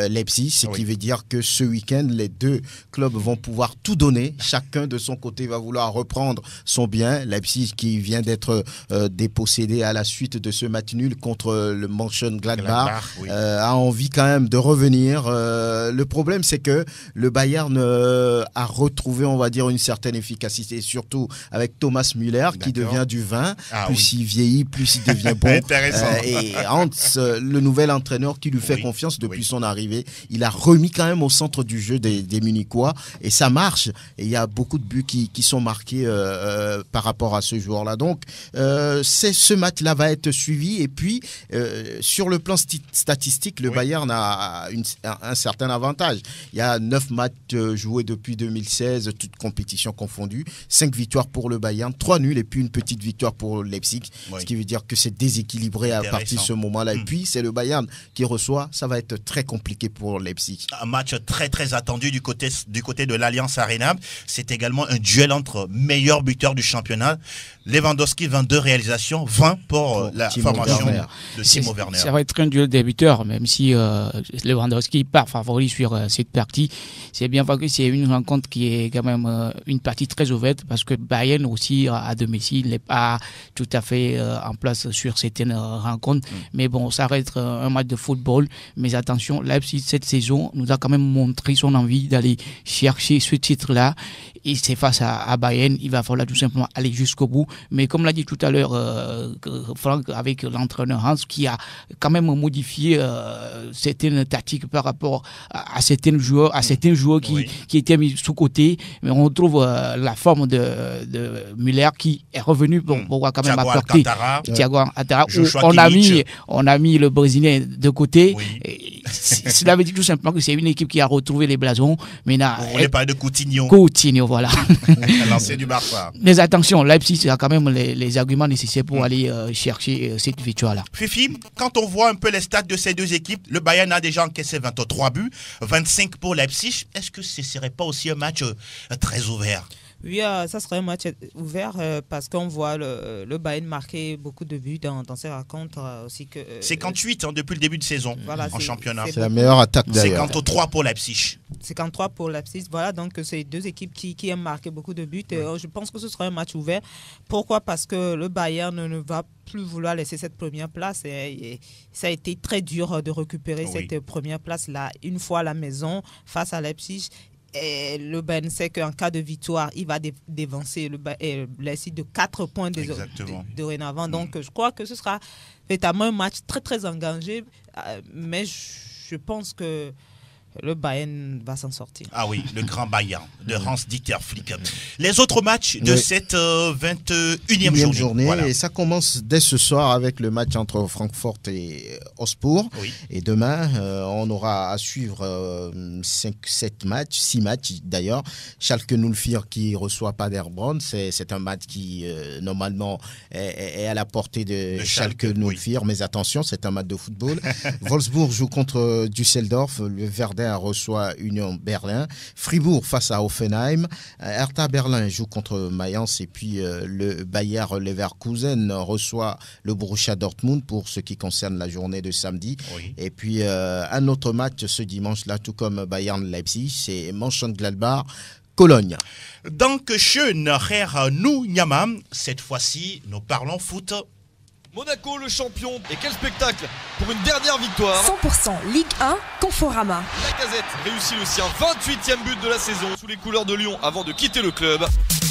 Leipzig, ce qui veut dire que ce week-end, les deux clubs vont pouvoir tout donner. Chacun de son côté va vouloir reprendre son bien. Leipzig, qui vient d'être dépossédé à la suite de ce match nul contre le Mönchengladbach, a envie quand même de revenir. Le problème, c'est que le Bayern a retrouvé, on va dire, une certaine efficacité, surtout avec Thomas Müller qui devient du vin. Plus il vieillit, plus il devient bon. Et Hans, le nouvel entraîneur qui lui fait confiance depuis son arrivée, il a remis quand même au centre du jeu des Munichois, et ça marche. Et il y a beaucoup de buts qui sont marqués par rapport à ce joueur-là. Donc, ce match-là va être suivi. Et puis, sur le plan statistique, le Bayern a un certain avantage. Il y a 9 matchs joués depuis 2016, toutes compétitions confondues. 5 victoires pour le Bayern, 3 nuls et puis une petite victoire pour Leipzig. Ce qui veut dire que c'est déséquilibré à partir de ce moment-là. Et puis, c'est le Bayern qui reçoit. Ça va être très compliqué pour Leipzig. Un match très, très attendu du côté de l'Allianz Arena. C'est également un duel entre meilleurs buteurs du championnat. Lewandowski, 22 réalisations, 20 pour la formation de Timo Werner. Ça va être un duel des buteurs, même si Lewandowski part favori sur cette partie. C'est bien vrai que c'est une rencontre qui est quand même une partie très ouverte, parce que Bayern aussi à domicile n'est pas tout à fait en place sur certaines rencontres. Mais bon, ça reste un match de football. Mais attention, Leipzig cette saison nous a quand même montré son envie d'aller chercher ce titre-là. Et c'est face à Bayern, il va falloir tout simplement aller jusqu'au bout. Mais comme l'a dit tout à l'heure Franck, avec l'entraîneur Hans, qui a quand même modifié certaines tactiques par rapport à certains joueurs qui étaient mis sous côté. Mais on retrouve la forme de Müller qui est revenu pour pouvoir quand même apporter Thiago Alcantara. On a mis le Brésilien de côté. Cela veut dire tout simplement que c'est une équipe qui a retrouvé les blasons. Vous voulez parler de Coutinho. Voilà. Lancé du Barça. Mais attention, Leipzig a quand même les arguments nécessaires pour aller chercher cette victoire-là. Fifi, quand on voit un peu les stats de ces deux équipes, le Bayern a déjà encaissé 23 buts, 25 pour Leipzig. Est-ce que ce ne serait pas aussi un match très ouvert? Oui, ça serait un match ouvert parce qu'on voit le Bayern marquer beaucoup de buts dans ces rencontres aussi. 58 depuis le début de saison en championnat. C'est la meilleure attaque d'ailleurs. 53 pour Leipzig. 53 pour Leipzig. Voilà, donc c'est deux équipes qui aiment marquer beaucoup de buts. Je pense que ce sera un match ouvert. Pourquoi? Parce que le Bayern ne va plus vouloir laisser cette première place. Et ça a été très dur de récupérer cette première place-là une fois à la maison face à Leipzig. Et le Bayern sait qu'en cas de victoire, il va dévancer le Leipzig de 4 points dorénavant. Donc, je crois que ce sera véritablement un match très, très engagé. Mais je pense que le Bayern va s'en sortir. Ah oui, le grand Bayern de Hans-Dieter Flick. Les autres matchs de cette 21e journée. Voilà. Et ça commence dès ce soir avec le match entre Francfort et Augsbourg. Et demain, on aura à suivre 6 matchs d'ailleurs. Schalke 04 qui reçoit Paderborn. C'est un match qui, normalement, est à la portée de Schalke 04. Mais attention, c'est un match de football. Wolfsburg joue contre Düsseldorf. Le Werder Berlin reçoit Union Berlin. Fribourg face à Hoffenheim. Hertha Berlin joue contre Mayence. Et puis le Bayer Leverkusen reçoit le Borussia Dortmund pour ce qui concerne la journée de samedi. Oui. Et puis un autre match ce dimanche-là, tout comme Bayern Leipzig, c'est Mönchengladbach Cologne. Dankeschön, Herr Nuyama. Cette fois-ci, nous parlons foot. Monaco, le champion. Et quel spectacle pour une dernière victoire. 100% Ligue 1, Conforama. Lacazette réussit le sien, 28e but de la saison sous les couleurs de Lyon avant de quitter le club.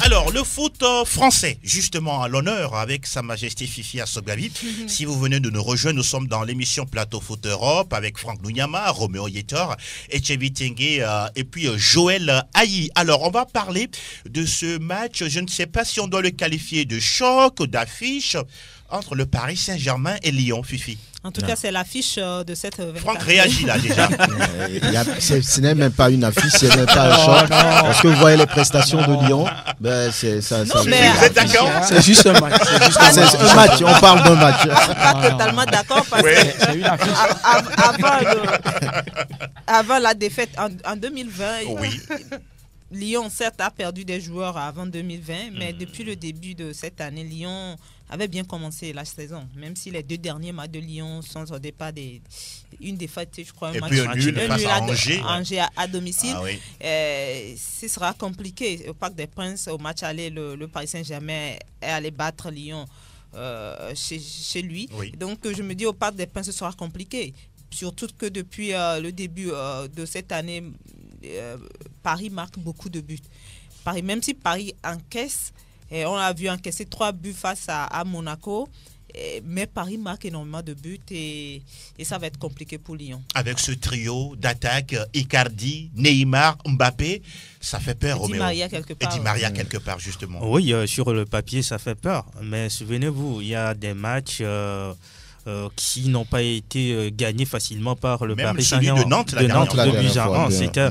Alors, le foot français, justement à l'honneur avec Sa Majesté Fifi Assogavi. Si vous venez de nous rejoindre, nous sommes dans l'émission Plateau Foot Europe avec Franck Nuyama, Roméo Yetor, Etchebi Tengue et puis Joël Ayi. Alors, on va parler de ce match. Je ne sais pas si on doit le qualifier de choc, d'affiche entre le Paris Saint-Germain et Lyon, Fifi. En tout cas, c'est l'affiche de cette 24. Franck réagit là déjà. Ce n'est même pas une affiche, ce n'est pas un choc. Parce que vous voyez les prestations de Lyon, ben c'est ça. Non, mais vous êtes d'accord? C'est juste un match. C'est un match. On parle d'un match. Je suis pas totalement d'accord parce que c'est une affiche. Avant la défaite en 2020. Oui. Lyon, certes, a perdu des joueurs avant 2020, mais depuis le début de cette année, Lyon avait bien commencé la saison. Même si les 2 derniers matchs de Lyon sont au départ une défaite, je crois, un match nul face à Angers à domicile. Ah, oui. Ce sera compliqué. Au Parc des Princes, au match aller, le Paris Saint-Germain est allé battre Lyon chez lui. Oui. Donc, je me dis, au Parc des Princes, ce sera compliqué. Surtout que depuis le début de cette année, Paris marque beaucoup de buts. Même si Paris encaisse, on a vu encaisser 3 buts face à Monaco, mais Paris marque énormément de buts et ça va être compliqué pour Lyon. Avec ce trio d'attaque, Icardi, Neymar, Mbappé, ça fait peur, Roméo. Et Di Maria quelque part, justement. Oui, sur le papier, ça fait peur. Mais souvenez-vous, il y a des matchs qui n'ont pas été gagnés facilement par le Paris Saint-Germain. De Nantes, de Buzaran. C'était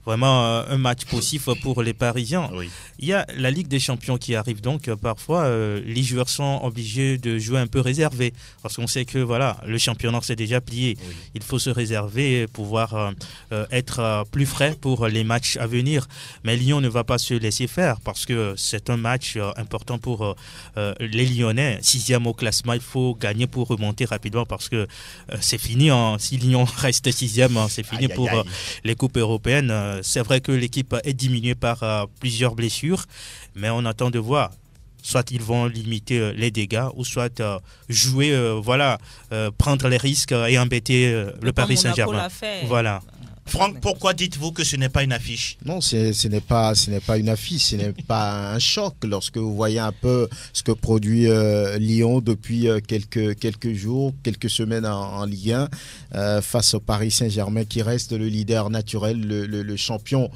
vraiment un match possible pour les Parisiens. Oui. Il y a la Ligue des Champions qui arrive, donc parfois les joueurs sont obligés de jouer un peu réservés parce qu'on sait que voilà, le championnat s'est déjà plié. Oui. Il faut se réserver et pouvoir être plus frais pour les matchs à venir. Mais Lyon ne va pas se laisser faire parce que c'est un match important pour les Lyonnais. 6e au classement, il faut gagner pour remonter rapidement parce que c'est fini. Si Lyon reste 6e, c'est fini pour les coupes européennes. C'est vrai que l'équipe est diminuée par plusieurs blessures, mais on attend de voir. Soit ils vont limiter les dégâts, ou soit jouer, prendre les risques et embêter le Paris Saint-Germain. Voilà. Franck, pourquoi dites-vous que ce n'est pas une affiche? Non, ce n'est pas une affiche, ce n'est pas un choc lorsque vous voyez un peu ce que produit Lyon depuis quelques jours, quelques semaines en Ligue 1 face au Paris Saint-Germain qui reste le leader naturel, le champion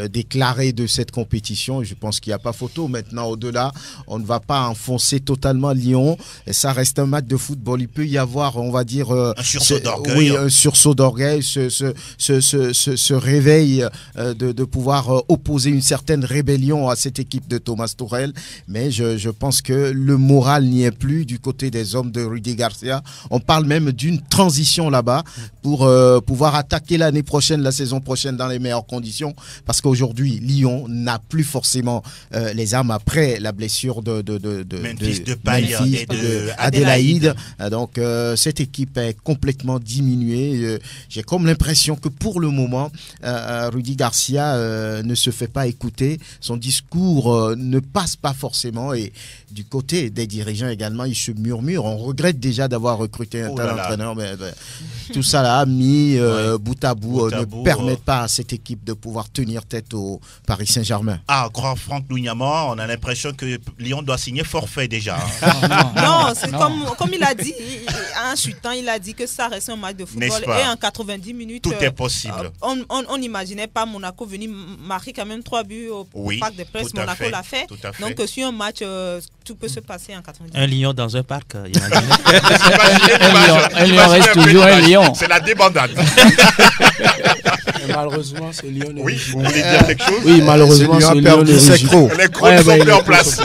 déclaré de cette compétition. Je pense qu'il n'y a pas photo. Maintenant, au-delà, on ne va pas enfoncer totalement Lyon. Et ça reste un match de football. Il peut y avoir, on va dire, un sursaut d'orgueil. Oui, un sursaut d'orgueil, ce réveil de pouvoir opposer une certaine rébellion à cette équipe de Thomas Tuchel, mais je pense que le moral n'y est plus du côté des hommes de Rudy Garcia. On parle même d'une transition là-bas pour pouvoir attaquer l'année prochaine, la saison prochaine dans les meilleures conditions, parce qu'aujourd'hui Lyon n'a plus forcément les armes après la blessure de Memphis Depay et de Adélaïde. Donc cette équipe est complètement diminuée. J'ai comme l'impression que pour le moment, Rudy Garcia ne se fait pas écouter. Son discours ne passe pas forcément. Et du côté des dirigeants également, il se murmure. On regrette déjà d'avoir recruté un tel entraîneur. Mais tout ça là, mis bout à bout, ne permettent pas à cette équipe de pouvoir tenir tête au Paris Saint-Germain. Ah, grand Franck Nuyama, on a l'impression que Lyon doit signer forfait déjà. Non, c'est comme il a dit, en chutant, il a dit que ça reste un match de football. Et en 90 minutes, tout est possible. On n'imaginait pas Monaco venir marquer quand même 3 buts au Parc des Princes. Monaco l'a fait. Donc sur un match, tout peut se passer en 90 minutes. Un lion dans un parc, un lion reste toujours un lion. C'est la débandade. Malheureusement, c'est Lyon. Oui, vous voulez dire quelque chose? Oui, malheureusement, c'est Lyon. Les crocs ne sont plus en place.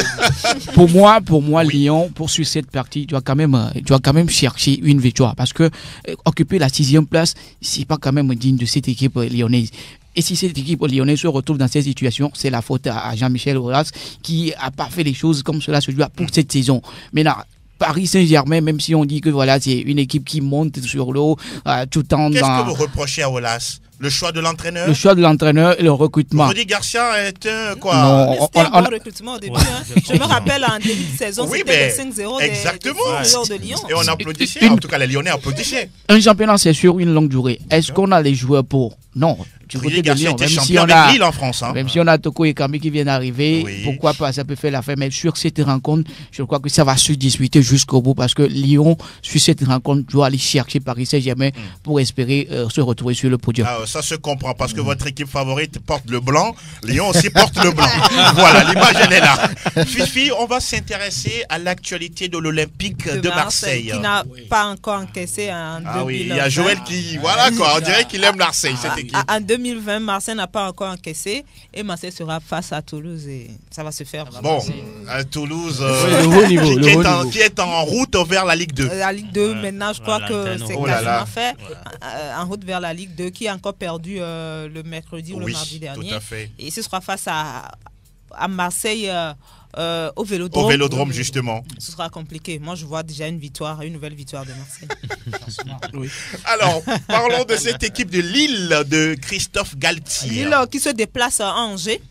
Pour moi, Lyon, pour suivre cette partie, tu vas quand même chercher une victoire. Parce que occuper la 6e place, c'est pas quand même digne de cette équipe lyonnaise. Et si cette équipe lyonnaise se retrouve dans cette situation, c'est la faute à Jean-Michel Aulas qui n'a pas fait les choses comme cela se doit pour cette saison. Maintenant, Paris Saint-Germain, même si on dit que voilà, c'est une équipe qui monte sur l'eau tout en... Qu'est-ce que vous reprochez à Aulas? Le choix de l'entraîneur? Le choix de l'entraîneur et le recrutement. Rudy Garcia est un quoi? Non, c'était un bon recrutement au début. Je me rappelle en début de saison, c'était les 5-0 exactement. De Lyon. Et on applaudissait, en tout cas les Lyonnais applaudissaient. Un championnat, c'est sur une longue durée. Est-ce qu'on a les joueurs pour? Non. Du côté de Lyon, même si on a Lille en France, même si on a Toko et Kami qui viennent d'arriver, pourquoi pas, ça peut faire l'affaire. Mais sur cette rencontre, je crois que ça va se disputer jusqu'au bout parce que Lyon, sur cette rencontre, doit aller chercher Paris Saint-Germain pour espérer se retrouver sur le podium. Ça se comprend parce que votre équipe favorite porte le blanc, Lyon aussi porte le blanc. Voilà, l'image elle est là. Fifi, on va s'intéresser à l'actualité de l'Olympique de Marseille. Qui n'a pas encore encaissé en 2020. Ah oui, il y a Joël qui, voilà quoi, on dirait qu'il aime Marseille, cette équipe. En 2020, Marseille n'a pas encore encaissé et Marseille sera face à Toulouse et ça va se faire. Bon, Toulouse le haut niveau, qui est en route vers la Ligue 2. La Ligue 2, maintenant je crois que c'est quasiment fait. En route vers la Ligue 2 qui a encore perdu le mercredi ou le mardi dernier. Tout à fait. Et ce sera face à Marseille au Vélodrome. Au Vélodrome, justement. Ce sera compliqué. Moi, je vois déjà une nouvelle victoire de Marseille. Alors, parlons de cette équipe de Lille de Christophe Galtier. Lille qui se déplace à Angers.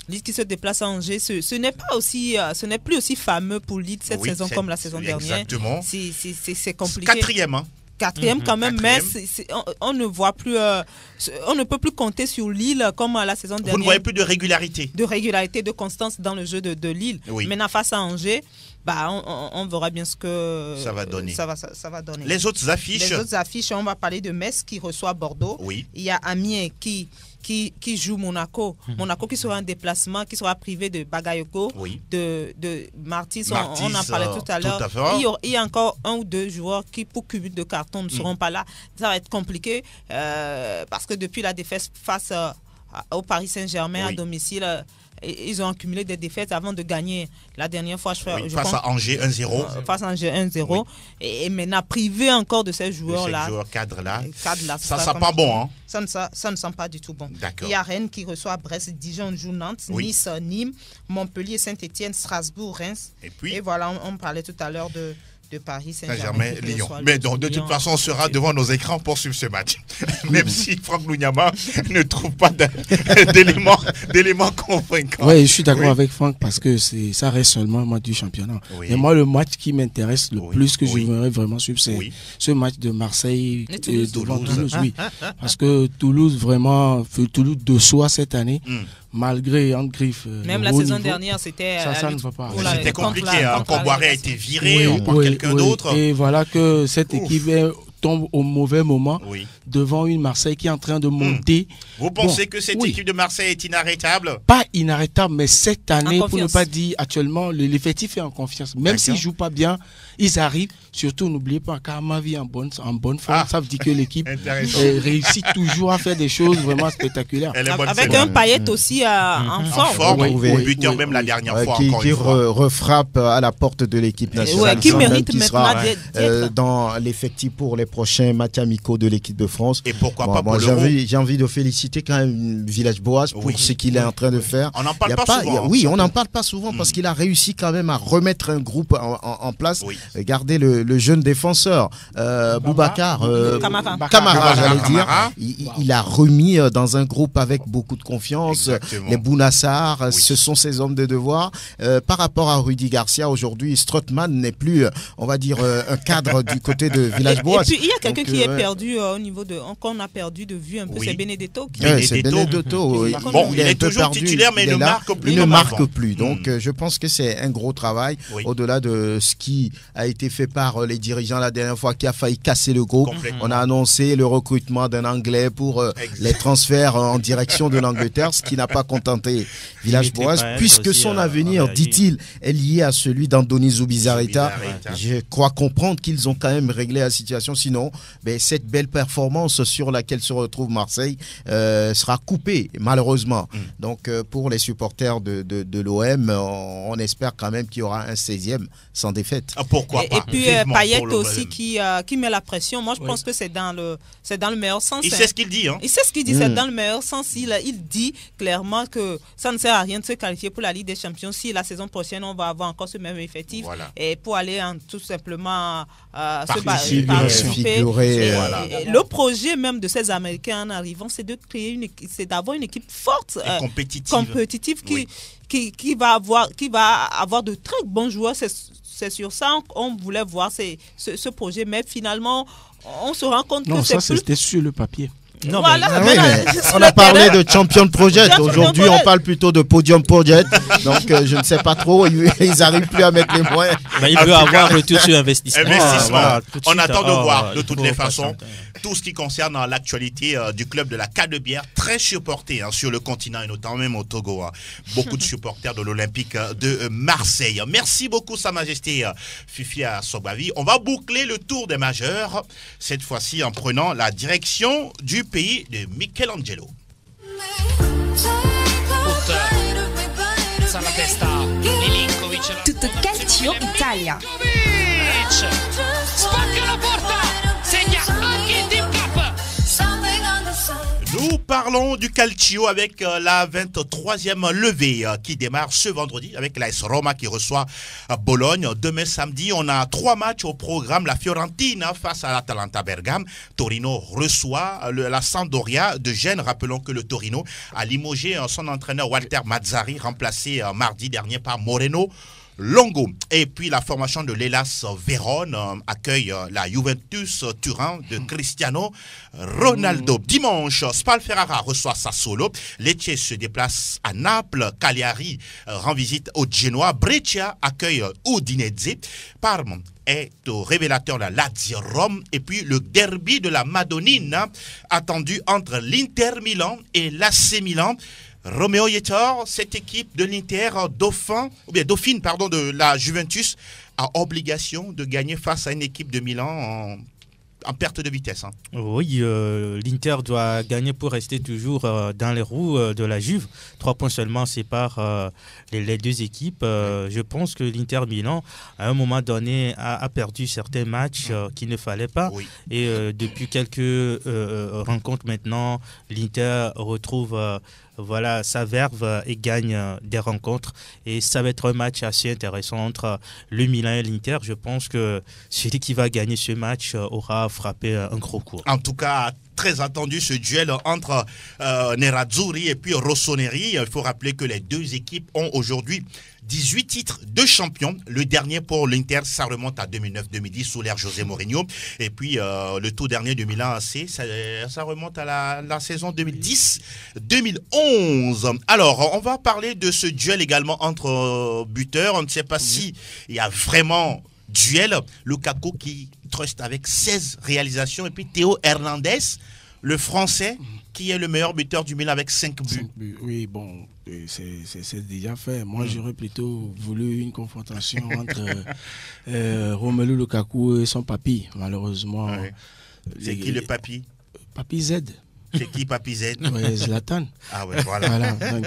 Lille qui se déplace à Angers, ce n'est plus aussi fameux pour Lille cette saison comme la saison dernière. Exactement. C'est compliqué. Quatrième quand même, mais on ne voit plus, on ne peut plus compter sur Lille comme la saison dernière. Vous ne voyez plus de régularité. De constance dans le jeu de Lille. Maintenant, face à Angers, on verra bien ce que ça va donner. Ça va donner. Les autres affiches, on va parler de Metz qui reçoit Bordeaux. Oui. Il y a Amiens qui joue Monaco. Monaco qui sera en déplacement, qui sera privé de Bagayoko, de Martis, on en parlait tout à l'heure. Il y a encore un ou deux joueurs qui, pour cumul de carton, ne seront pas là. Ça va être compliqué parce que depuis la défaite face au Paris Saint-Germain à domicile, ils ont accumulé des défaites avant de gagner la dernière fois. Face à Angers 1-0. Face à Angers 1-0. Et maintenant, privé encore de ces joueurs-là. Ces joueurs cadres-là. Ça ne sent pas bon. Hein? Ça ne sent pas du tout bon. Il y a Rennes qui reçoit Brest, Dijon joue Nantes, Nice, Nîmes, Montpellier, Saint-Etienne, Strasbourg, Reims. Et voilà, on parlait tout à l'heure de Paris Saint-Germain, Lyon. Mais donc, de toute façon, on sera devant nos écrans pour suivre ce match. Même si Franck Lunyama ne trouve pas d'éléments convaincants. Oui, je suis d'accord avec Franck parce que ça reste seulement un match du championnat. Mais moi, le match qui m'intéresse le plus, que je voudrais vraiment suivre, c'est ce match de Marseille devant Toulouse. Parce que Toulouse, vraiment, fait Toulouse de soi cette année. Malgré en griffe. Même la saison dernière, c'était. Ça ne va pas. C'était compliqué. Comboiré a été viré, on prend quelqu'un d'autre. Et voilà que cette équipe tombe au mauvais moment devant une Marseille qui est en train de monter. Vous pensez que cette équipe de Marseille est inarrêtable? Pas inarrêtable, mais cette année, pour ne pas dire actuellement, l'effectif est en confiance. Même s'ils ne jouent pas bien, ils arrivent. Surtout, n'oubliez pas qu'Amavi en bonne forme, ça veut dire que l'équipe réussit toujours à faire des choses vraiment spectaculaires. Avec un Payet aussi en forme. Buteur même la dernière fois. Qui refrappe à la porte de l'équipe nationale. Qui mérite maintenant d'être dans l'effectif pour les prochains matchs amicaux de l'équipe de France. Et pourquoi pas pour j'ai envie de féliciter quand même Villas-Boas pour ce qu'il est en train de faire. On n'en parle pas souvent. Oui, on n'en parle pas souvent parce qu'il a réussi quand même à remettre un groupe en place. Regardez le jeune défenseur Boubacar Camara, j'allais dire. Il a remis dans un groupe avec beaucoup de confiance. Les Bounassar, ce sont ses hommes de devoir. Par rapport à Rudy Garcia, aujourd'hui, Strootman n'est plus, on va dire, un cadre du côté de Villas-Boas. Et puis, il y a quelqu'un qui est perdu au niveau de... qu'on a perdu de vue un peu, c'est Benedetto. C'est Benedetto. Bon, il est toujours titulaire, mais il ne marque plus. Il ne marque plus. Donc, je pense que c'est un gros travail, au-delà de ce qui a été fait par par les dirigeants la dernière fois qui a failli casser le groupe. On a annoncé le recrutement d'un Anglais pour les transferts en direction de l'Angleterre, ce qui n'a pas contenté Villas-Boas, puisque son avenir, dit-il, est lié à celui d'Andoni Zubizarreta. Je crois comprendre qu'ils ont quand même réglé la situation, sinon cette belle performance sur laquelle se retrouve Marseille sera coupée, malheureusement. Donc pour les supporters de l'OM, on espère quand même qu'il y aura un 16e sans défaite. Pourquoi pas? Et puis Payet aussi qui met la pression. Moi je pense que c'est dans le meilleur sens. Il sait ce qu'il dit. Il sait ce qu'il dit, c'est dans le meilleur sens. Il dit clairement que ça ne sert à rien de se qualifier pour la Ligue des Champions si la saison prochaine on va avoir encore ce même effectif. Voilà. Et pour aller tout simplement participer. Le projet même de ces Américains en arrivant, c'est de créer d'avoir une équipe forte, compétitive qui va avoir de très bons joueurs. C'est sur ça qu'on voulait voir ce projet, mais finalement on se rend compte que ça c'était sur le papier. Non, voilà, on a parlé de Champion Project. Aujourd'hui, on parle plutôt de Podium Project. Donc, je ne sais pas trop. Ils n'arrivent plus à mettre les moyens. Il peut avoir le tout sur investissement. On attend de voir, de toutes les façons, tout ce qui concerne l'actualité du club de la Canebière, très supporté sur le continent et notamment même au Togo. Beaucoup de supporters de l'Olympique de Marseille. Merci beaucoup, Sa Majesté Fifia Sobavi. On va boucler le tour des majeurs, cette fois-ci en prenant la direction du pays de Michelangelo. Tutto calcio Italia. Spacca la porta, segna anche il Team Cup. Nous parlons du Calcio avec la 23e levée qui démarre ce vendredi avec l'AS Roma qui reçoit Bologne. Demain samedi, on a 3 matchs au programme. La Fiorentina face à l'Atalanta Bergame. Torino reçoit la Sampdoria de Gênes. Rappelons que le Torino a limogé son entraîneur Walter Mazzarri, remplacé mardi dernier par Moreno Longo. Et puis la formation de l'Hellas Vérone accueille la Juventus Turin de Cristiano Ronaldo. Dimanche, Spal Ferrara reçoit Sassuolo. Lecce se déplace à Naples. Cagliari rend visite au Genoa. Brescia accueille Udinese. Parme est au révélateur de la Lazio Rome. Et puis le derby de la Madonnina attendu entre l'Inter Milan et l'AC Milan. Roméo Yetor, cette équipe de l'Inter, Dauphine de la Juventus, a obligation de gagner face à une équipe de Milan en perte de vitesse. Oui, l'Inter doit gagner pour rester toujours dans les roues de la Juve. 3 points seulement séparent les deux équipes. Je pense que l'Inter Milan, à un moment donné, a perdu certains matchs qu'il ne fallait pas. Oui. Et depuis quelques rencontres maintenant, l'Inter retrouve sa verve et gagne des rencontres. Et ça va être un match assez intéressant entre le Milan et l'Inter. Je pense que celui qui va gagner ce match aura frappé un gros coup. En tout cas, très attendu ce duel entre Nerazzurri et puis Rossoneri. Il faut rappeler que les deux équipes ont aujourd'hui 18 titres de champion. Le dernier pour l'Inter, ça remonte à 2009-2010 sous l'ère José Mourinho. Et puis le tout dernier de Milan AC, ça remonte à la saison 2010-2011. Alors, on va parler de ce duel également entre buteurs. On ne sait pas si il y a vraiment duel. Lukaku qui truste avec 16 réalisations. Et puis Théo Hernandez, le Français, qui est le meilleur buteur du Milan avec 5 buts. Oui, bon, c'est déjà fait. Moi, j'aurais plutôt voulu une confrontation entre Romelu Lukaku et son papy. Malheureusement. Ouais. C'est qui le papy? Papy Z. C'est qui Papy Z? Oui, Zlatan. Ah ouais, voilà. Donc,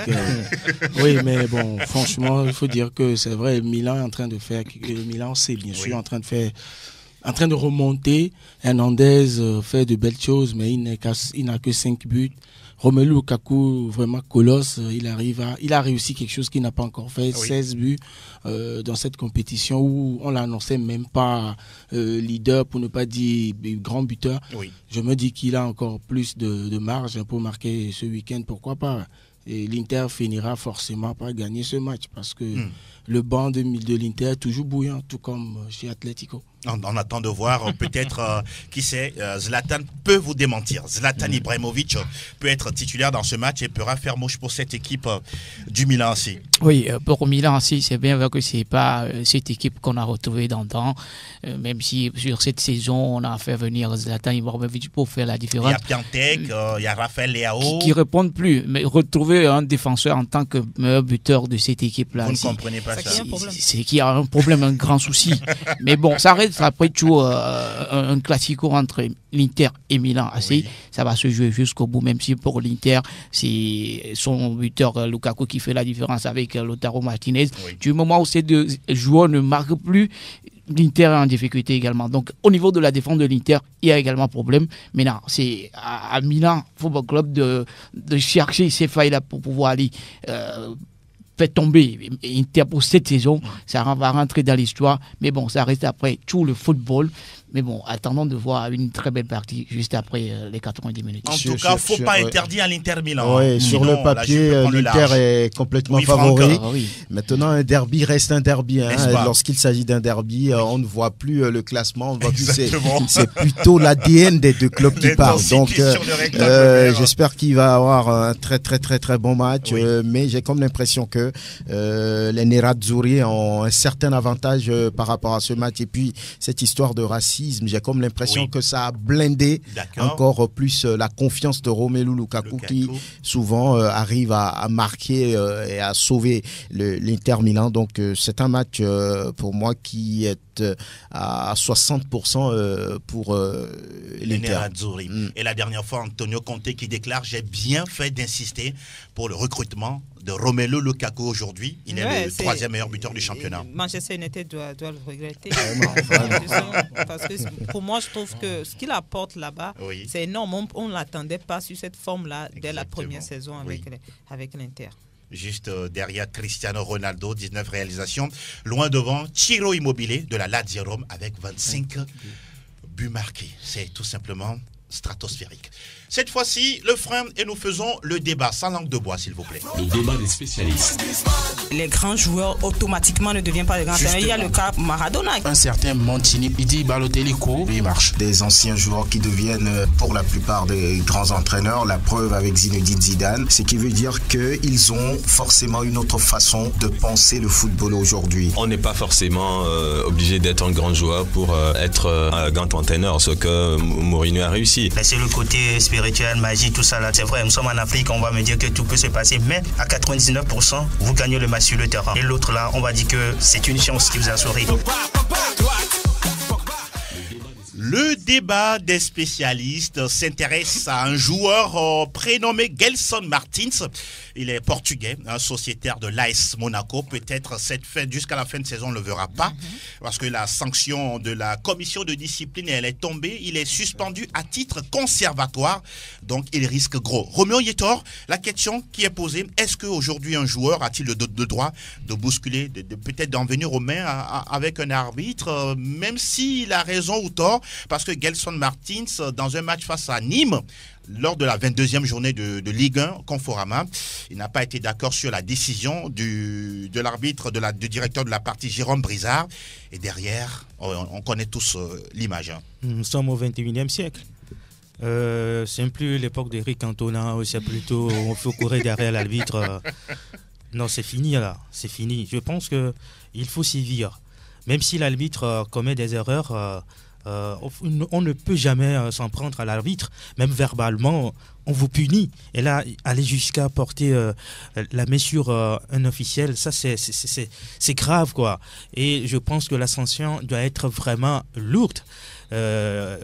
oui, mais bon, franchement, il faut dire que c'est vrai, Milan est en train de faire, Milan c'est bien sûr en train de remonter. Hernandez fait de belles choses, mais il n'a que 5 buts. Romelu Lukaku, vraiment colosse, il a réussi quelque chose qu'il n'a pas encore fait, 16 buts dans cette compétition où on l'annonçait même pas leader, pour ne pas dire grand buteur. Oui. Je me dis qu'il a encore plus de marge pour marquer ce week-end, pourquoi pas. Et l'Inter finira forcément par gagner ce match parce que le banc de l'Inter est toujours bouillant, tout comme chez Atlético. On attend de voir, peut-être, qui sait, Zlatan peut vous démentir. Zlatan Ibrahimovic peut être titulaire dans ce match et pourra faire mouche pour cette équipe du Milan AC. Oui, pour Milan AC, c'est bien vrai que ce n'est pas cette équipe qu'on a retrouvée dans le temps, même si sur cette saison, on a fait venir Zlatan Ibrahimovic pour faire la différence. Il y a Piatek, il y a Raphaël Leao. Qui ne répondent plus, mais retrouver un défenseur en tant que meilleur buteur de cette équipe-là. Vous ne comprenez pas ça. C'est qu'il y a un problème, un grand souci. Mais bon, ça reste après toujours un classico entre l'Inter et Milan AC. Oui. Ça va se jouer jusqu'au bout, même si pour l'Inter, c'est son buteur Lukaku qui fait la différence avec Lautaro Martinez. Oui. Du moment où ces deux joueurs ne marquent plus, l'Inter est en difficulté également. Donc, au niveau de la défense de l'Inter, il y a également problème. Mais non, c'est à Milan Football Club de chercher ces failles-là pour pouvoir aller fait tomber Inter pour cette saison. Ça va rentrer dans l'histoire. Mais bon, ça reste après tout le football. Mais bon, attendons de voir une très belle partie juste après les 90 minutes. En tout cas, il ne faut pas interdire à l'Inter Milan. Oui, sur le papier, l'Inter est complètement favori. Oui. Maintenant, un derby reste un derby. Lorsqu'il s'agit d'un derby, on ne voit plus le classement. On voit plus c'est plutôt l'ADN des deux clubs qui parlent. Donc, j'espère qu'il va avoir un très, très, très, très bon match. Oui. Mais j'ai comme l'impression que les Nerazzurri ont un certain avantage par rapport à ce match. Et puis, cette histoire de racisme, j'ai comme l'impression que ça a blindé encore plus la confiance de Romelu Lukaku qui souvent arrive à marquer et à sauver l'Inter Milan. Donc c'est un match pour moi qui est à 60% pour l'Inter. Et la dernière fois, Antonio Conte qui déclare: j'ai bien fait d'insister pour le recrutement de Romelu Lukaku aujourd'hui. Il est le troisième meilleur buteur du championnat. Manchester United doit le regretter. Parce que pour moi, je trouve que ce qu'il apporte là-bas, c'est énorme. On ne l'attendait pas sur cette forme-là dès la première saison avec l'Inter. Juste derrière Cristiano Ronaldo, 19 réalisations. Loin devant, Ciro Immobile de la Lazio Rome avec 25 buts marqués. C'est tout simplement stratosphérique. Cette fois-ci, le frein et nous faisons le débat sans langue de bois, s'il vous plaît. Le débat des spécialistes. Les grands joueurs automatiquement ne deviennent pas des grands entraîneurs. Il y a le cas Maradona. Un certain Montini, il dit Balotelli court, il marche. Des anciens joueurs qui deviennent pour la plupart des grands entraîneurs. La preuve avec Zinedine Zidane, ce qui veut dire qu'ils ont forcément une autre façon de penser le football aujourd'hui. On n'est pas forcément obligé d'être un grand joueur pour être un grand entraîneur, ce que Mourinho a réussi. C'est le côté spirituel, magie, tout ça là. C'est vrai, nous sommes en Afrique, on va me dire que tout peut se passer, mais à 99%, vous gagnez le match sur le terrain. Et l'autre là, on va dire que c'est une chance qui vous a souri. Le débat des spécialistes s'intéresse à un joueur prénommé Gelson Martins. Il est portugais, un sociétaire de l'AS Monaco. Peut-être jusqu'à la fin de saison, on ne le verra pas. Parce que la sanction de la commission de discipline, elle est tombée. Il est suspendu à titre conservatoire. Donc, il risque gros. Roméo Yétor, la question qui est posée, est-ce qu'aujourd'hui, un joueur a-t-il le droit de bousculer, peut-être d'en venir aux mains avec un arbitre, même s'il a raison ou tort? Parce que Gelson Martins, dans un match face à Nîmes, lors de la 22e journée de Ligue 1, Conforama, il n'a pas été d'accord sur la décision de l'arbitre, du directeur de la partie, Jérôme Brizard. Et derrière, on connaît tous l'image. Nous sommes au 21e siècle. C'est plus l'époque d'Eric Cantona, c'est plutôt on faut courir derrière l'arbitre. Non, c'est fini là, c'est fini. Je pense qu'il faut sévir. Même si l'arbitre commet des erreurs, on ne peut jamais s'en prendre à l'arbitre, même verbalement, on vous punit. Et là, aller jusqu'à porter la main sur un officiel, ça c'est grave, quoi. Et je pense que la sanction doit être vraiment lourde. Je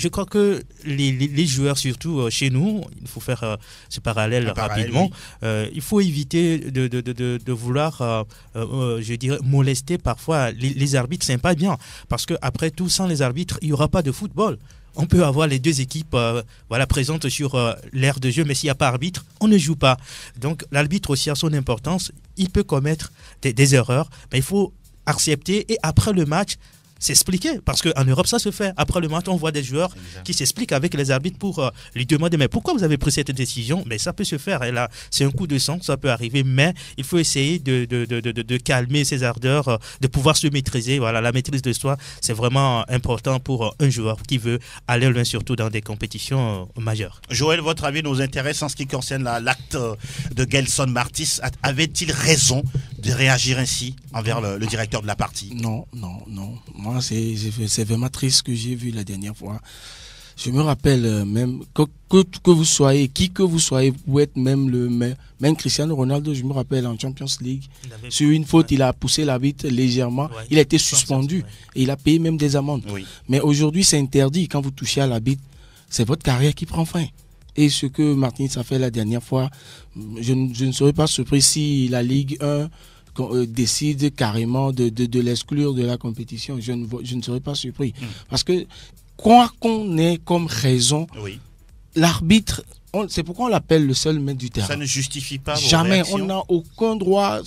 crois que les joueurs, surtout chez nous, il faut faire ce parallèle rapidement. Oui. Il faut éviter de vouloir, je dirais, molester parfois les arbitres. C'est pas bien, parce que après tout, sans les arbitres, il n'y aura pas de football. On peut avoir les deux équipes présentes sur l'aire de jeu, mais s'il n'y a pas arbitre, on ne joue pas. Donc l'arbitre aussi a son importance. Il peut commettre des erreurs, mais il faut accepter et après le match, s'expliquer. Parce qu'en Europe, ça se fait. Après le match, on voit des joueurs qui s'expliquent avec les arbitres pour lui demander mais pourquoi vous avez pris cette décision? Mais ça peut se faire. Et là, c'est un coup de sang, ça peut arriver. Mais il faut essayer de calmer ses ardeurs, de pouvoir se maîtriser. Voilà, la maîtrise de soi, c'est vraiment important pour un joueur qui veut aller loin, surtout dans des compétitions majeures. Joël, votre avis nous intéresse en ce qui concerne l'acte de Gelson Martins. Avait-il raison de réagir ainsi envers le directeur de la partie? Non. Moi, c'est vraiment triste ce que j'ai vu la dernière fois. Je me rappelle même que vous soyez, qui que vous soyez, vous pouvez être même Cristiano Ronaldo, je me rappelle en Champions League, sur une faute, il a poussé l'arbitre légèrement, il a été suspendu et il a payé même des amendes. Oui. Mais aujourd'hui, c'est interdit. Quand vous touchez à l'arbitre, c'est votre carrière qui prend fin. Et ce que Martins a fait la dernière fois, je ne serais pas surpris si la Ligue 1 décide carrément de l'exclure de la compétition. Je ne serais pas surpris. Parce que quoi qu'on ait comme raison, l'arbitre, c'est pourquoi on l'appelle le seul maître du terrain. Ça ne justifie pas vos jamais. réactions. On n'a aucun droit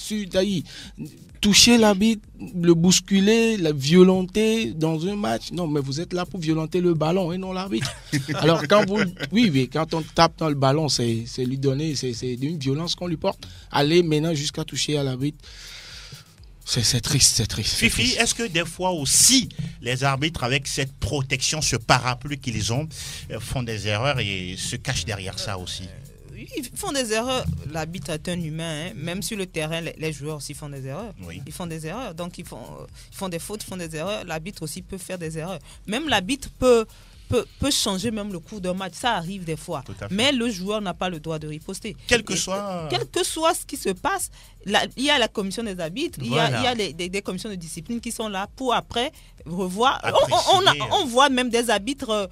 toucher l'arbitre, le bousculer, la violenter dans un match. Non, mais vous êtes là pour violenter le ballon et non l'arbitre. Alors quand on tape dans le ballon, c'est lui donner, c'est une violence qu'on lui porte. Aller maintenant jusqu'à toucher à l'arbitre. C'est triste. Fifi, est-ce que des fois aussi, les arbitres, avec cette protection, ce parapluie qu'ils ont, font des erreurs et se cachent derrière ça aussi? Ils font des erreurs. L'arbitre est un humain. Même sur le terrain, les joueurs aussi font des erreurs. Oui. Ils font des erreurs. Donc, ils font des fautes, ils font des erreurs. L'arbitre aussi peut faire des erreurs. Même l'arbitre peut changer même le cours d'un match. Ça arrive des fois. Mais le joueur n'a pas le droit de riposter. Quel que soit ce qui se passe, il y a la commission des arbitres, il y a des commissions de discipline qui sont là pour après revoir. On voit même des arbitres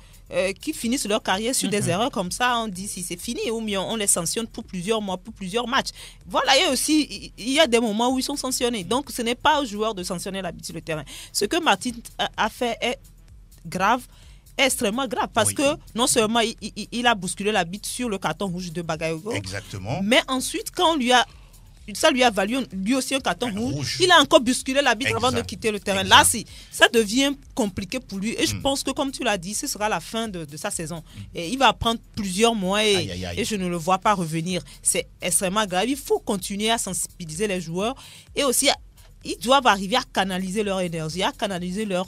qui finissent leur carrière sur des erreurs comme ça. On dit si c'est fini ou mieux on les sanctionne pour plusieurs mois, pour plusieurs matchs. Voilà, et aussi, il y a des moments où ils sont sanctionnés. Donc, ce n'est pas au joueur de sanctionner l'arbitre sur le terrain. Ce que Martins a fait est grave. Extrêmement grave parce que non seulement il a bousculé l'arbitre sur le carton rouge de Bagayogo, exactement, mais ensuite quand ça lui a valu lui aussi un carton rouge, il a encore bousculé l'arbitre avant de quitter le terrain. Là, ça devient compliqué pour lui et je pense que comme tu l'as dit, ce sera la fin de sa saison. Et il va prendre plusieurs mois et je ne le vois pas revenir. C'est extrêmement grave. Il faut continuer à sensibiliser les joueurs et aussi ils doivent arriver à canaliser leur énergie, à canaliser leur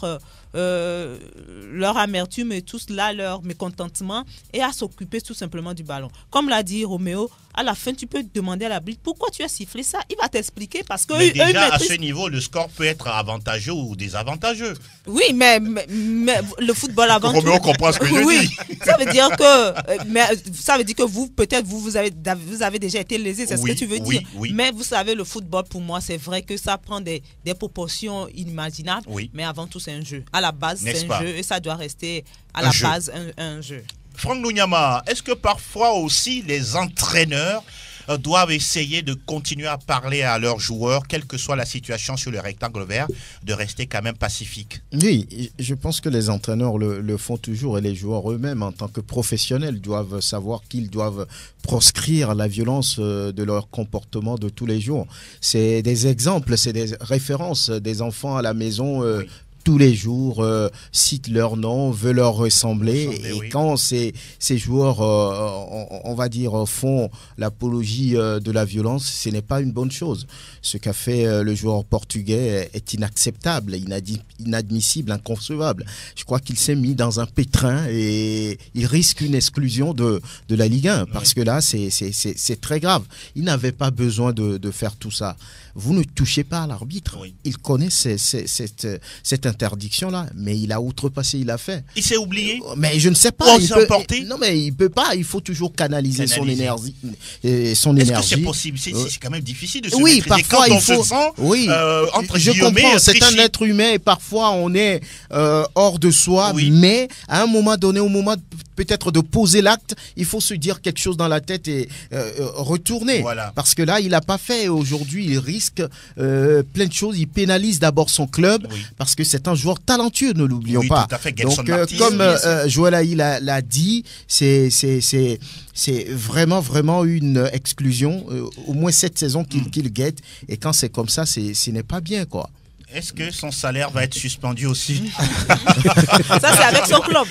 amertume et tout cela, leur mécontentement et à s'occuper tout simplement du ballon. Comme l'a dit Roméo, à la fin, tu peux demander à l'arbitre pourquoi tu as sifflé ça. Il va t'expliquer parce que... Mais déjà, à ce niveau, le score peut être avantageux ou désavantageux. Oui, mais le football avant tout... Roméo comprend ce que je dis. Ça veut dire que vous, peut-être, vous avez déjà été lésé, c'est ce que tu veux dire. Oui. Mais vous savez, le football, pour moi, c'est vrai que ça prend des proportions inimaginables. Oui. Mais avant tout, c'est un jeu. À la base, c'est un jeu et ça doit rester à la base un jeu. Franck Lunyama, est-ce que parfois aussi les entraîneurs doivent essayer de continuer à parler à leurs joueurs, quelle que soit la situation sur le rectangle vert, de rester quand même pacifique? Oui, je pense que les entraîneurs le font toujours et les joueurs eux-mêmes, en tant que professionnels, doivent savoir qu'ils doivent proscrire la violence de leur comportement de tous les jours. C'est des exemples, c'est des références des enfants à la maison. Tous les jours, citent leur nom, veulent leur ressembler. Et quand ces joueurs, on va dire, font l'apologie de la violence, ce n'est pas une bonne chose. Ce qu'a fait le joueur portugais est inacceptable, inadmissible, inconcevable. Je crois qu'il s'est mis dans un pétrin et il risque une exclusion de la Ligue 1 parce que là, c'est très grave. Il n'avait pas besoin de faire tout ça. Vous ne touchez pas à l'arbitre. Il connaît cette interdiction-là, mais il a outrepassé, il a fait. Il s'est oublié. Mais je ne sais pas. Non, mais il peut pas. Il faut toujours canaliser son énergie. Est-ce que c'est possible? C'est quand même difficile de se maîtriser parfois, quand on se sent entre je comprends, c'est un être humain et parfois on est hors de soi, mais à un moment donné, au moment peut-être de poser l'acte, il faut se dire quelque chose dans la tête et retourner. Voilà. Parce que là, il n'a pas fait. Aujourd'hui, il risque plein de choses. Il pénalise d'abord son club parce que c'est un joueur talentueux, ne l'oublions pas. Tout à fait. Donc, comme Joël Aïe l'a dit, c'est vraiment une exclusion. Au moins cette saison qu'il guette. Et quand c'est comme ça, ce n'est pas bien, quoi. Est-ce que son salaire va être suspendu aussi? Ça, c'est avec son club.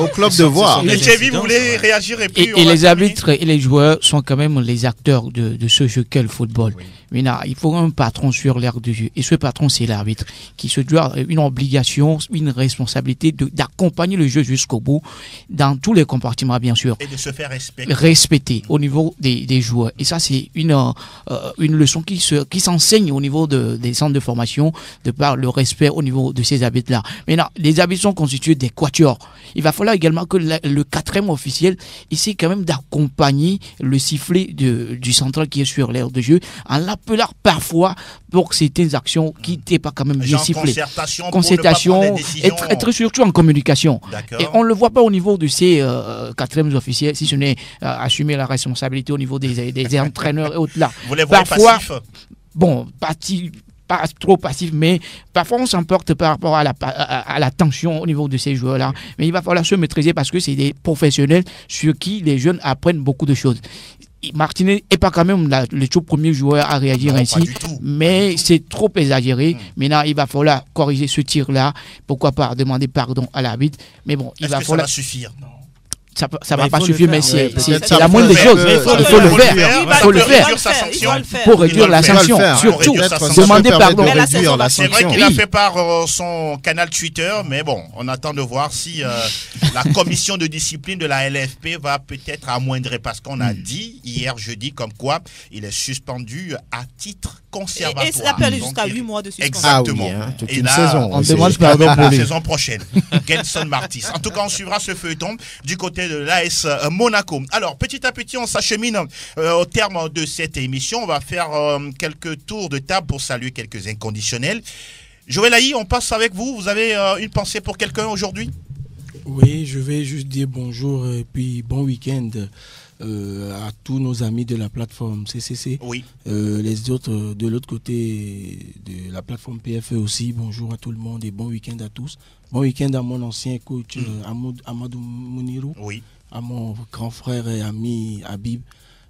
Au club de voir. Et Thierry, vous voulez réagir et les arbitres et les joueurs sont quand même les acteurs de ce jeu qu'est le football. Oui. Maintenant, il faut un patron sur l'aire de jeu. Et ce patron, c'est l'arbitre qui se doit une obligation, une responsabilité d'accompagner le jeu jusqu'au bout, dans tous les compartiments, bien sûr. Et de se faire respecter au niveau des joueurs. Et ça, c'est une leçon qui s'enseigne au niveau des centres de formation, de par le respect au niveau de ces arbitres-là. Maintenant, les arbitres sont constitués des quatuors. Il va falloir également que le quatrième officiel essaie quand même d'accompagner le sifflet du central qui est sur l'aire de jeu, en l'appelant parfois pour certaines actions qui n'étaient pas quand même bien sifflées. Concertation, être surtout en communication. Et on ne le voit pas au niveau de ces quatrièmes officiels, si ce n'est assumer la responsabilité au niveau des entraîneurs et autres là. Vous les voyez parfois, passifs? Bon, pas trop passif, mais parfois on s'emporte par rapport à la tension au niveau de ces joueurs-là. Mais il va falloir se maîtriser parce que c'est des professionnels sur qui les jeunes apprennent beaucoup de choses. Martinez n'est pas quand même le tout premier joueur à réagir ainsi, mais c'est trop exagéré. Maintenant, il va falloir corriger ce tir-là. Pourquoi pas demander pardon à l'arbitre. Mais bon, il va falloir. Ça va suffire? Ça va pas suffire, mais c'est la moindre des choses. Il faut le faire. Il faut le faire pour réduire la sanction. Surtout, demander pardon. C'est vrai qu'il a fait par son canal Twitter, mais bon, on attend de voir si la commission de discipline de la LFP va peut-être amoindrir, parce qu'on a dit hier jeudi comme quoi il est suspendu à titre conservatoire. Et ça peut aller jusqu'à 8 mois de suspension. Exactement. Toute une saison. On demande pardon pour la saison prochaine. Gelson Martis. En tout cas, on suivra ce feuilleton du côté de l'AS Monaco. Alors, petit à petit, on s'achemine au terme de cette émission. On va faire quelques tours de table pour saluer quelques inconditionnels. Joël Haï, on passe avec vous. Vous avez une pensée pour quelqu'un aujourd'hui? Oui, je vais juste dire bonjour et puis bon week-end à tous nos amis de la plateforme CCC. Oui. Les autres de l'autre côté de la plateforme PFE aussi. Bonjour à tout le monde et bon week-end à tous. Bon week-end à mon ancien coach Amadou Mounirou. Oui. À mon grand frère et ami Habib.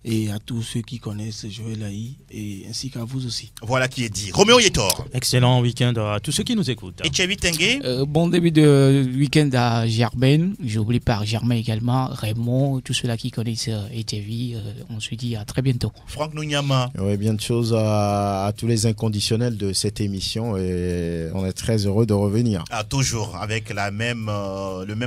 Et à tous ceux qui connaissent Joël Haï, et ainsi qu'à vous aussi. Voilà qui est dit. Roméo Yetor. Excellent week-end à tous ceux qui nous écoutent. Et Thierry Tengue. Bon début de week-end à Germaine. J'oublie pas Germain également, Raymond, tous ceux-là qui connaissent Thierry. On se dit à très bientôt. Franck Nounyama. Oui, bien de choses à tous les inconditionnels de cette émission, et on est très heureux de revenir. Toujours avec le même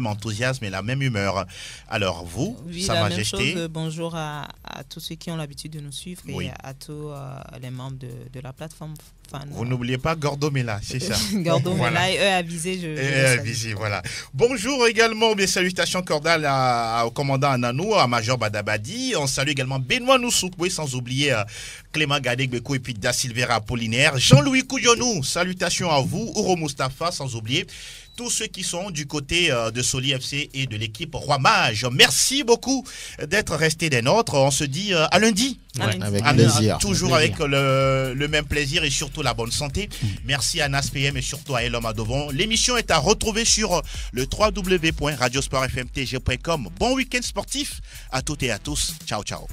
enthousiasme et la même humeur. Alors vous, oui, Sa Majesté. Même chose, bonjour à tous ceux qui ont l'habitude de nous suivre, et à tous les membres de la plateforme fan. Vous n'oubliez pas Gordo Mela, c'est ça. Gordo Mela et Avisé. Voilà. Bonjour également, mes salutations cordiales au commandant Ananou, à Major Badabadi. On salue également Benoît Noussoukoué, sans oublier Clément Gadek-Beko et puis Da Silveira Apollinaire. Jean-Louis Kouyonou, salutations à vous. Ouro Mustafa, sans oublier tous ceux qui sont du côté de Soli FC et de l'équipe Roi Mage. Merci beaucoup d'être restés des nôtres. On se dit à lundi. Avec plaisir. Toujours avec le même plaisir et surtout la bonne santé. Merci à Nas PM et surtout à Elom Adovon. L'émission est à retrouver sur le www.radiosportfmtg.com. Bon week-end sportif à toutes et à tous. Ciao, ciao.